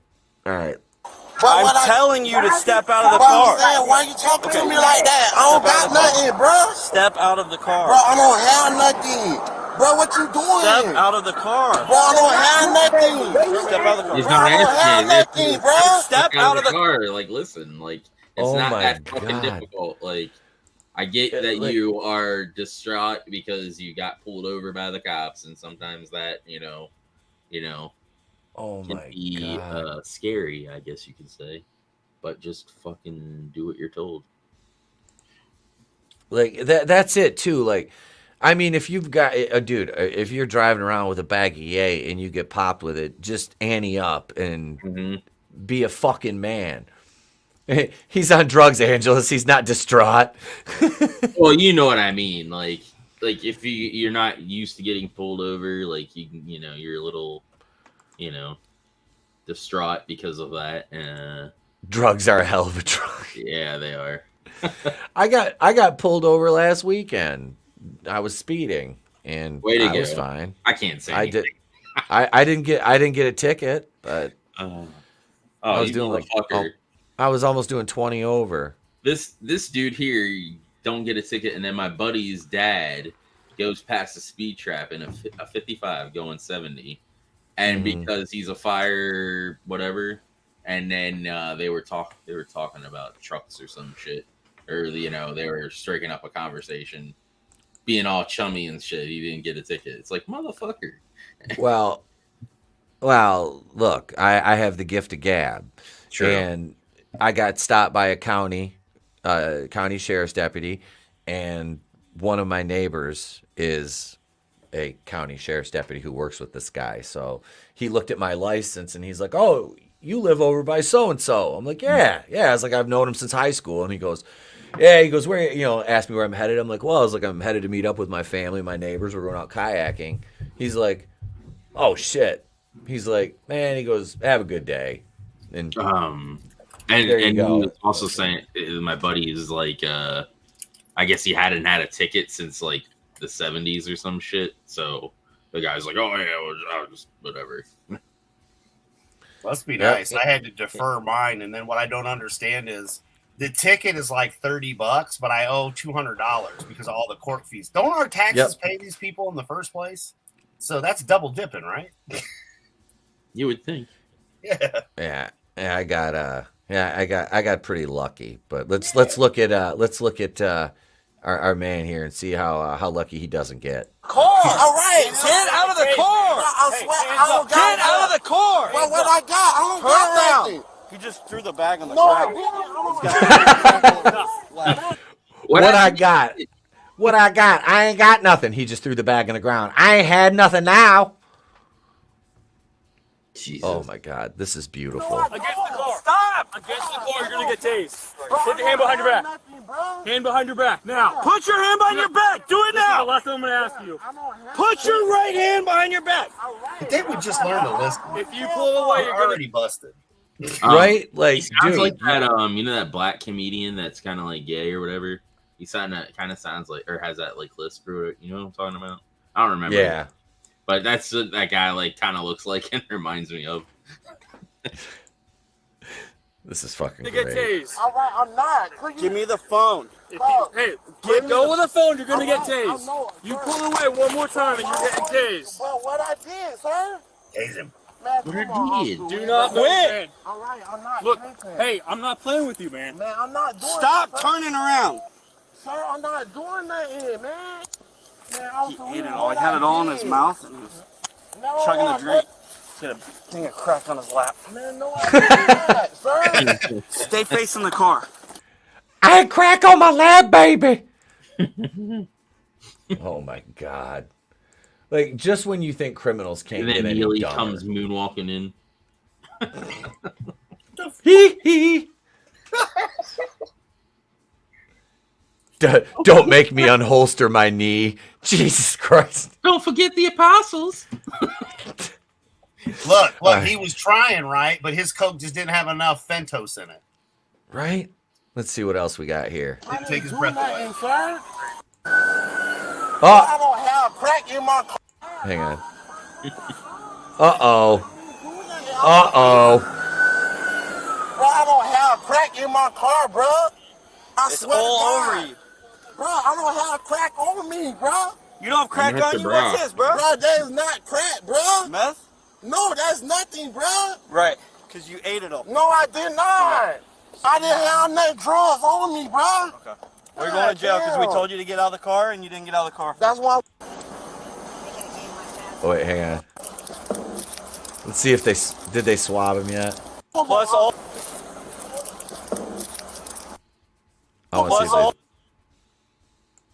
I'm telling you to step out of the car. Why you talking to me like that? I don't got nothing, bro. Step out of the car. Bro, I don't have nothing. Bro, what you doing? Step out of the car. Bro, I don't have nothing. Step out of the car. He's Bro, I don't have nothing, bro. Step out of the car. Like, listen, like, it's not that fucking difficult. Like, I get that you are distraught because you got pulled over by the cops, and sometimes that, Oh can my be God. scary, I guess you could say. But just fucking do what you're told. Like that's it too. Like, I mean, if you've got a dude, if you're driving around with a bag of yay and you get popped with it, just ante up and be a fucking man. He's on drugs, Angelus. He's not distraught. Well, you know what I mean. Like if you're not used to getting pulled over, like you're a little, distraught because of that. Drugs are a hell of a drug. Yeah, they are. I got pulled over last weekend. I was speeding, and I was fine. I can't say anything. I didn't get a ticket, but I was doing I was almost doing 20 over. This dude here don't get a ticket, and then my buddy's dad goes past the speed trap in a 55 going 70, and because he's a fire whatever, and then they were talking about trucks or some shit, or they were striking up a conversation, being all chummy and shit. He didn't get a ticket. It's like, motherfucker. Well, look, I have the gift of gab. True. And I got stopped by a county sheriff's deputy, and one of my neighbors is a county sheriff's deputy who works with this guy. So he looked at my license and he's like, "Oh, you live over by so-and-so." I'm like, yeah. I was like, I've known him since high school. And he goes, yeah, where, asked me where I'm headed. I'm like, well, I was like, I'm headed to meet up with my family, my neighbors. We're going out kayaking. He's like, oh shit. He's like, man, he goes, have a good day. And there you go. He was also saying, my buddy is like, I guess he hadn't had a ticket since like the 70s or some shit. So the guy's like, oh yeah, I'll just whatever. Must be nice. I had to defer mine, and then what I don't understand is the ticket is like $30, but I owe $200 because of all the court fees. Don't our taxes pay these people in the first place? So that's double dipping, right? You would think. Yeah. I got pretty lucky. But let's look at our man here and see how lucky he doesn't get. Car. All right. Get out of the car. Get out of the car. Well, what I got? I don't got nothing. He just threw the bag on the ground. What I got? I ain't got nothing. He just threw the bag on the ground. I ain't had nothing now. Jesus. Oh my God, this is beautiful. Against the car. Stop! Against the car, you're gonna get tased. Put your hand behind your back. Hand behind your back. Now. Put your hand behind your back. Do it now. Last thing I'm gonna ask you. Put your right hand behind your back. If they would just learn to listen. If you pull away, you're already busted. Right? Like, he sounds dude, like that. That black comedian that's kind of like gay or whatever. He kind of sounds like, or has that like lisp or it. You know what I'm talking about? I don't remember. Yeah. But that's what that guy like kind of looks like and reminds me of. This is fucking to great. get tased. All right, I'm not. Give me the phone. Hey, go with the phone. You're gonna get tased. You pull away one more time and you're getting tased. Well, what I did, sir? Tase him. Man, What did you Do not quit. All right, I'm not. Look, drinking. hey, I'm not playing with you, man. Man, I'm not doing. Stop that, turning around. Sir, I'm not doing that, man. Man, He ate it all. He had it all in his mouth and he was chugging the drink. He had a thing of crack on his lap. Man, no, I didn't do that, sir. Stay facing the car. I had crack on my lap, baby. Oh my God. Like, just when you think criminals can't And then get any Neely dumber. comes moonwalking in. Hee. Don't make me unholster my knee. Jesus Christ. Don't forget the apostles. Look, Right. he was trying, right? But his Coke just didn't have enough Fentos in it. Right? Let's see what else we got here. Didn't take his breath away. Oh, I don't have crack in my car. hang on. Uh-oh. Uh-oh. Bro, I don't have crack in my car, bro. I It's swear to all God. over you. Bro, I don't have crack on me, bro. You don't have crack on you? What's this, bro? Bro, that is not crack, bro. Meth? No, that's nothing, bro. Right. Because you ate it all. No, I did not. I didn't have no drugs on me, bro. Okay. We're going to jail because we told you to get out of the car and you didn't get out of the car. That's why. Oh, wait, hang on. Let's see if did they swab him yet? Plus all. I want to see if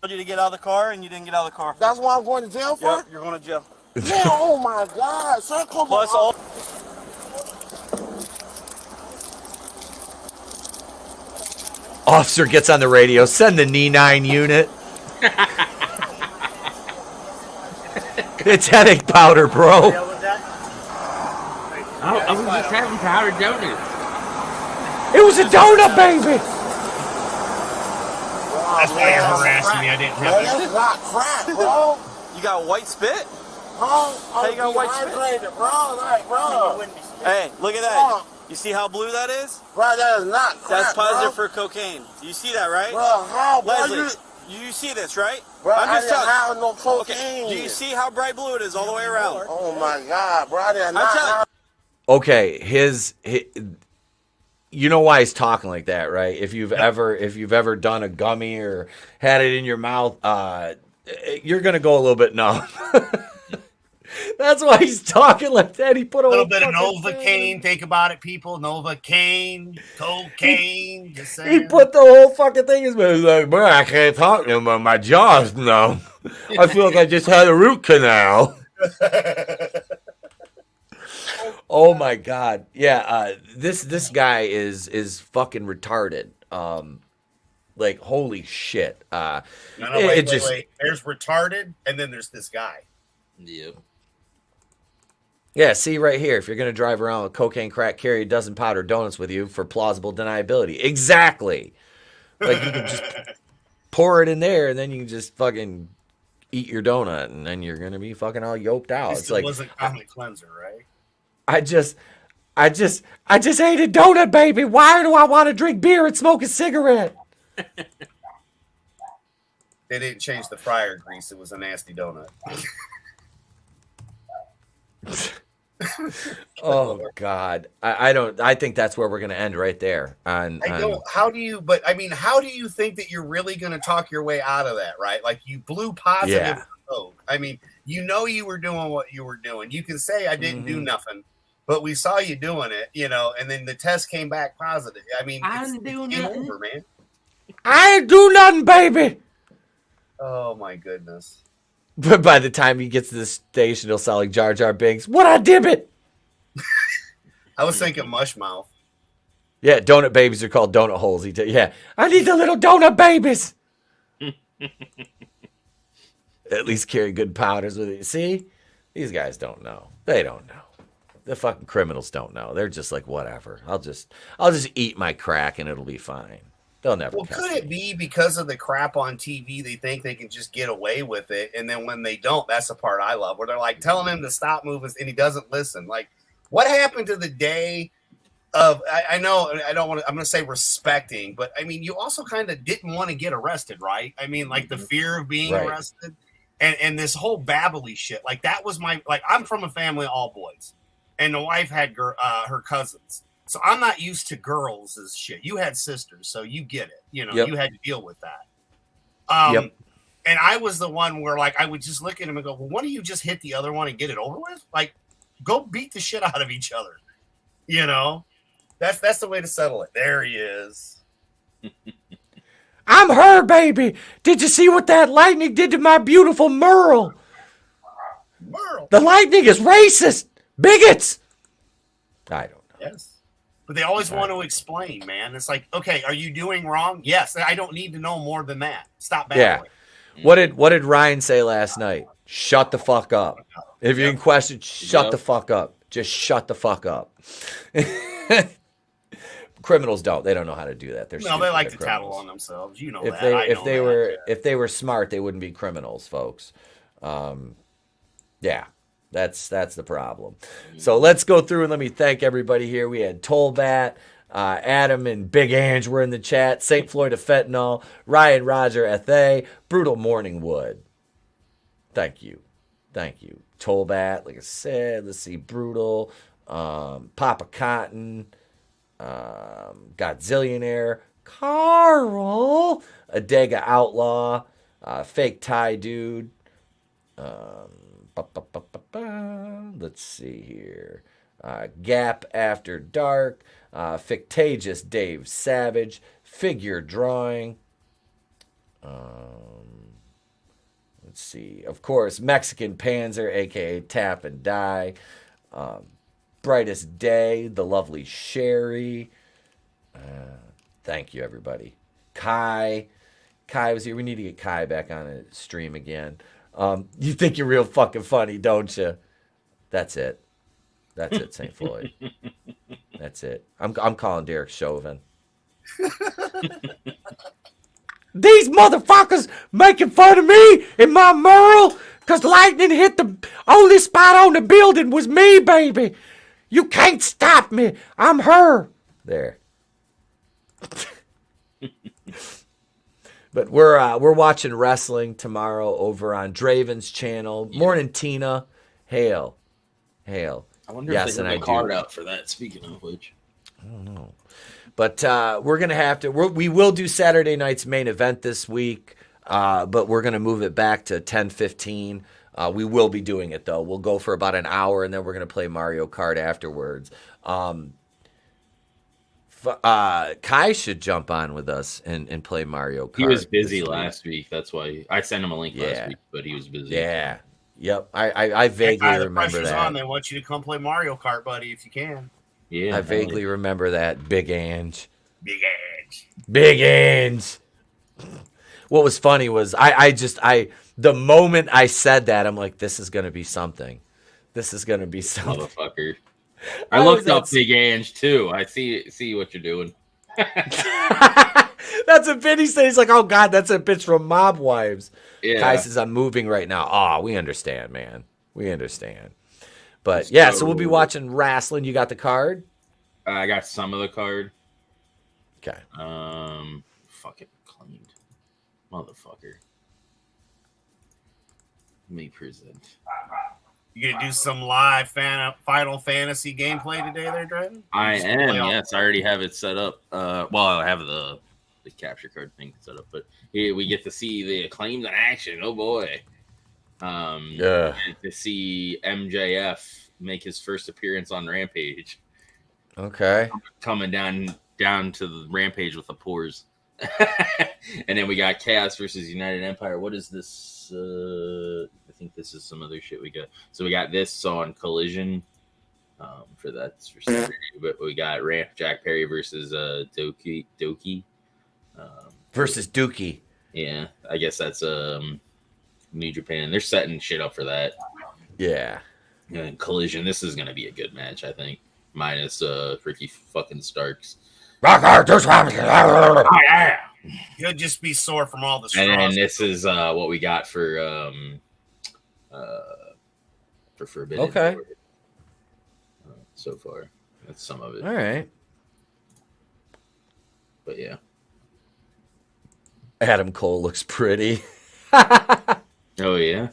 Told you to get out of the car and you didn't get out of the car. That's why I'm going to jail for? Yep, you're going to jail. Man, oh my God. Sir, come Plus on. all. Officer gets on the radio. Send the Knee9 unit. It's headache powder, bro. I was just having powdered donuts. It was a donut, baby. That's why you're harassing me. I didn't Bro, have it. that's not crack, bro. You got white spit? Huh? How you got white spit? Dehydrated, bro. Like, bro. Hey, look at that. You see how blue that is? Bro, that is not crack, That's positive bro. for cocaine. You see that, right? Bro, how, bro? Leslie, you see this, right? Bro, I'm I just didn't telling have no cocaine. Okay, do you see how bright blue it is all the way around? Oh my God, bro, I did not telling- have. Okay, his you know why he's talking like that, right? If you've ever done a gummy or had it in your mouth, you're gonna go a little bit numb. That's why he's talking like that. He put a little bit of fucking Novocaine. Think about it, people. Novocaine, cocaine. Just He saying. put the whole fucking thing in his mouth. He's like, bro, I can't talk no more. My jaw's numb. I feel like I just had a root canal. Oh my God. Yeah, this guy is fucking retarded. Like, holy shit. No, It wait. There's retarded, and then there's this guy. Yep. Yeah, see right here. If you're going to drive around with cocaine, crack, carry a dozen powdered donuts with you for plausible deniability. Exactly. Like, you can just pour it in there, and then you can just fucking eat your donut, and then you're going to be fucking all yoked out. This It's like, wasn't common cleanser, right? I just ate a donut, baby. Why do I want to drink beer and smoke a cigarette? They didn't change the fryer grease. It was a nasty donut. Oh God, I think that's where we're gonna end right there. How do you think that you're really going to talk your way out of that, right? Like, you blew positive. Yeah. I mean, you were doing what you were doing. You can say I didn't do nothing, but we saw you doing it, and then the test came back positive. I mean, it's game over, man. I ain't do nothing, baby. Oh my goodness. But by the time he gets to the station, he'll sound like Jar Jar Binks. What I did it? I was thinking mush mouth. Yeah, donut babies are called donut holes. Yeah, I need the little donut babies. At least carry good powders with it. See, these guys don't know. They don't know. The fucking criminals don't know. They're just like, whatever. I'll just eat my crack and it'll be fine. They'll never. Well, could it be because of the crap on TV? They think they can just get away with it, and then when they don't, that's the part I love, where they're like telling him to stop moving, and he doesn't listen. Like, what happened to the day of? I know I don't want to. I'm going to say respecting, but I mean, you also kind of didn't want to get arrested, right? I mean, like the fear of being arrested, and this whole babbly shit. Like, that was I'm from a family of all boys, and the wife had her cousins. So I'm not used to girls as shit. You had sisters, so you get it. You had to deal with that. And I was the one where, like, I would just look at him and go, well, why don't you just hit the other one and get it over with? Like, go beat the shit out of each other. That's the way to settle it. There he is. I'm her, baby. Did you see what that lightning did to my beautiful Merle? world. The Lightning is racist. Bigots. I don't know. Yes. But they always want to explain, man. It's like, okay, are you doing wrong? Yes. I don't need to know more than that. Stop battling. Yeah. What did Ryan say last night? Shut the fuck up. If you can question, shut the fuck up. Just shut the fuck up. Criminals don't. They don't know how to do that. They like to tattle on themselves. You know if that. If they were smart, they wouldn't be criminals, folks. Yeah. That's the problem. So let's go through and let me thank everybody here. We had Tollbat, Adam and Big Ange were in the chat. St. Floyd of Fentanyl, Ryan Roger Ethe, Brutal Morningwood. Thank you. Tollbat, like I said, let's see, Brutal, Papa Cotton, Godzillionaire, Carl, Adega Outlaw, Fake Thai Dude, let's see here. Gap After Dark, Fictitious Dave Savage, Figure Drawing. Let's see. Of course, Mexican Panzer, aka Tap and Die. Brightest Day, the lovely Sherry. Thank you, everybody. Kai was here. We need to get Kai back on a stream again. You think you're real fucking funny, don't you? That's it. St. Floyd. That's it. I'm calling Derek Chauvin. These motherfuckers making fun of me in my mural because lightning hit the only spot on the building was me, baby. You can't stop me. I'm her. There. But we're watching wrestling tomorrow over on Draven's channel. Morning, Tina. Hail. I wonder if they have a card out for that, speaking of which. I don't know. But we're going to have to... We will do Saturday night's main event this week, but we're going to move it back to 10:15. We will be doing it, though. We'll go for about an hour, and then we're going to play Mario Kart afterwards. Kai should jump on with us and play Mario Kart. He was busy last week. That's why I sent him a link last week, but he was busy. Yeah. Yep. I vaguely remember that. On. They want you to come play Mario Kart, buddy, if you can. Yeah. I vaguely remember that. Big Ange. Big Ange. What was funny was the moment I said that, I'm like, this is going to be something. Motherfucker. I looked up Big Ange too. I see what you're doing. That's what Vinny said. He's like, oh God, that's a bitch from Mob Wives. Yeah. Kai says, I'm moving right now. Oh, we understand, man. We understand. But yeah, so we'll be watching wrestling. You got the card? I got some of the card. Okay. Fucking claimed. Motherfucker. Let me present. You gonna do some live Final Fantasy gameplay today there, Draven? I am, yes. I already have it set up. Well, I have the capture card thing set up, but here we get to see the Acclaimed in action. Oh boy. To see MJF make his first appearance on Rampage. Okay. Coming down to the Rampage with the pores. And then we got Chaos versus United Empire. What is this? I think this is some other shit we got. So we got this on Collision. For Saturday, but we got Jack Perry versus Doki. Versus Dookie. Yeah, I guess that's New Japan. They're setting shit up for that. Yeah. And Collision. This is gonna be a good match, I think. Minus Ricky fucking Starks. He'll just be sore from all the straws. And then this is what we got for Forbidden. Okay. So far, that's some of it. All right. But yeah, Adam Cole looks pretty. Oh yeah.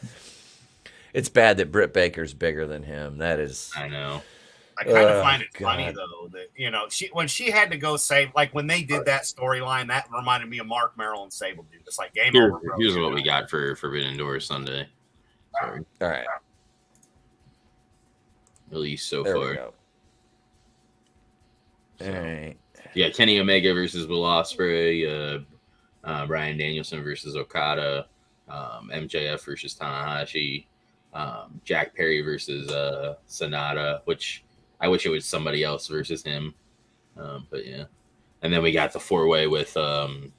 It's bad that Britt Baker's bigger than him. That is. I know. I kind of find it funny though that when she had to go save, like when they did that storyline, that reminded me of Mark Merrill and Sable dude. It's like game over. Bro. Here's what we got for Forbidden Door Sunday. Sorry. All right. At least so there far. We go. All right. Yeah, Kenny Omega versus Will Ospreay, Bryan Danielson versus Okada, MJF versus Tanahashi, Jack Perry versus Sonata, which I wish it was somebody else versus him. But yeah. And then we got the 4-way with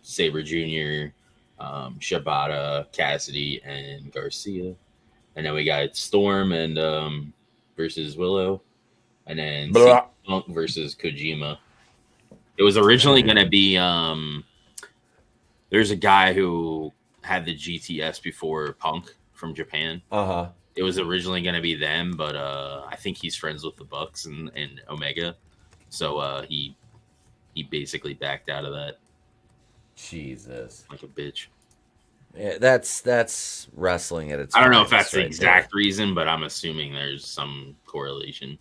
Sabre Jr., Shibata, Cassidy, and Garcia. And then we got Storm and versus Willow. And then Punk versus Kojima. It was originally going to be there's a guy who had the GTS before Punk from Japan. Uh-huh. It was originally going to be them, but I think he's friends with the Bucks and Omega. So he basically backed out of that. Jesus. Like a bitch. Yeah, that's wrestling at its I don't know if that's right the exact reason, but I'm assuming there's some correlation.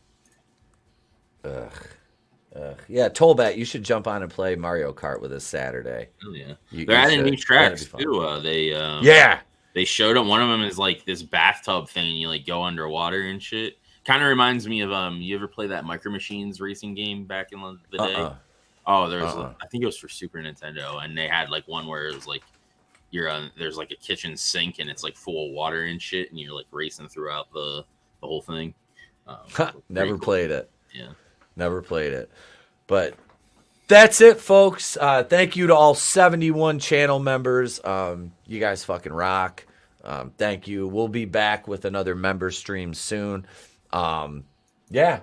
Ugh. Yeah, Tolbat, you should jump on and play Mario Kart with us Saturday. Oh yeah, They're adding new tracks too. They showed up. One of them is like this bathtub thing. And you like go underwater and shit. Kind of reminds me of You ever play that Micro Machines racing game back in the day? Oh, there was. I think it was for Super Nintendo, and they had like one where it was like there's like a kitchen sink and it's like full of water and shit, and you're like racing throughout the whole thing. Never played it. Yeah. Never played it. But that's it, folks. Thank you to all 71 channel members. You guys fucking rock. Thank you. We'll be back with another member stream soon. Yeah.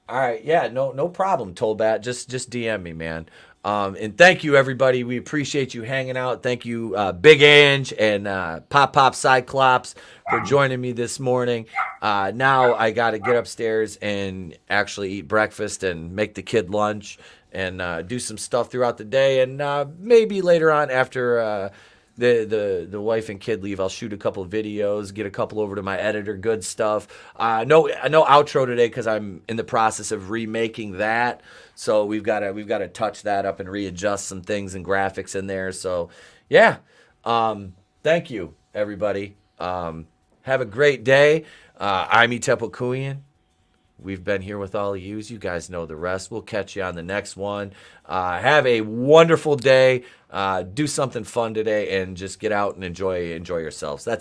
All right. Yeah, no problem, Tolbat. Just DM me, man. And thank you, everybody. We appreciate you hanging out. Thank you, Big Ange and Pop Cyclops for joining me this morning. Now I got to get upstairs and actually eat breakfast and make the kid lunch and do some stuff throughout the day. And maybe later on after the wife and kid leave, I'll shoot a couple of videos, get a couple over to my editor, Goodstuff. No outro today because I'm in the process of remaking that. So we've got to touch that up and readjust some things and graphics in there. So yeah, thank you, everybody. Have a great day. I'm Etep. We've been here with all of you. You guys know the rest. We'll catch you on the next one. Have a wonderful day. Do something fun today and just get out and enjoy yourselves. That's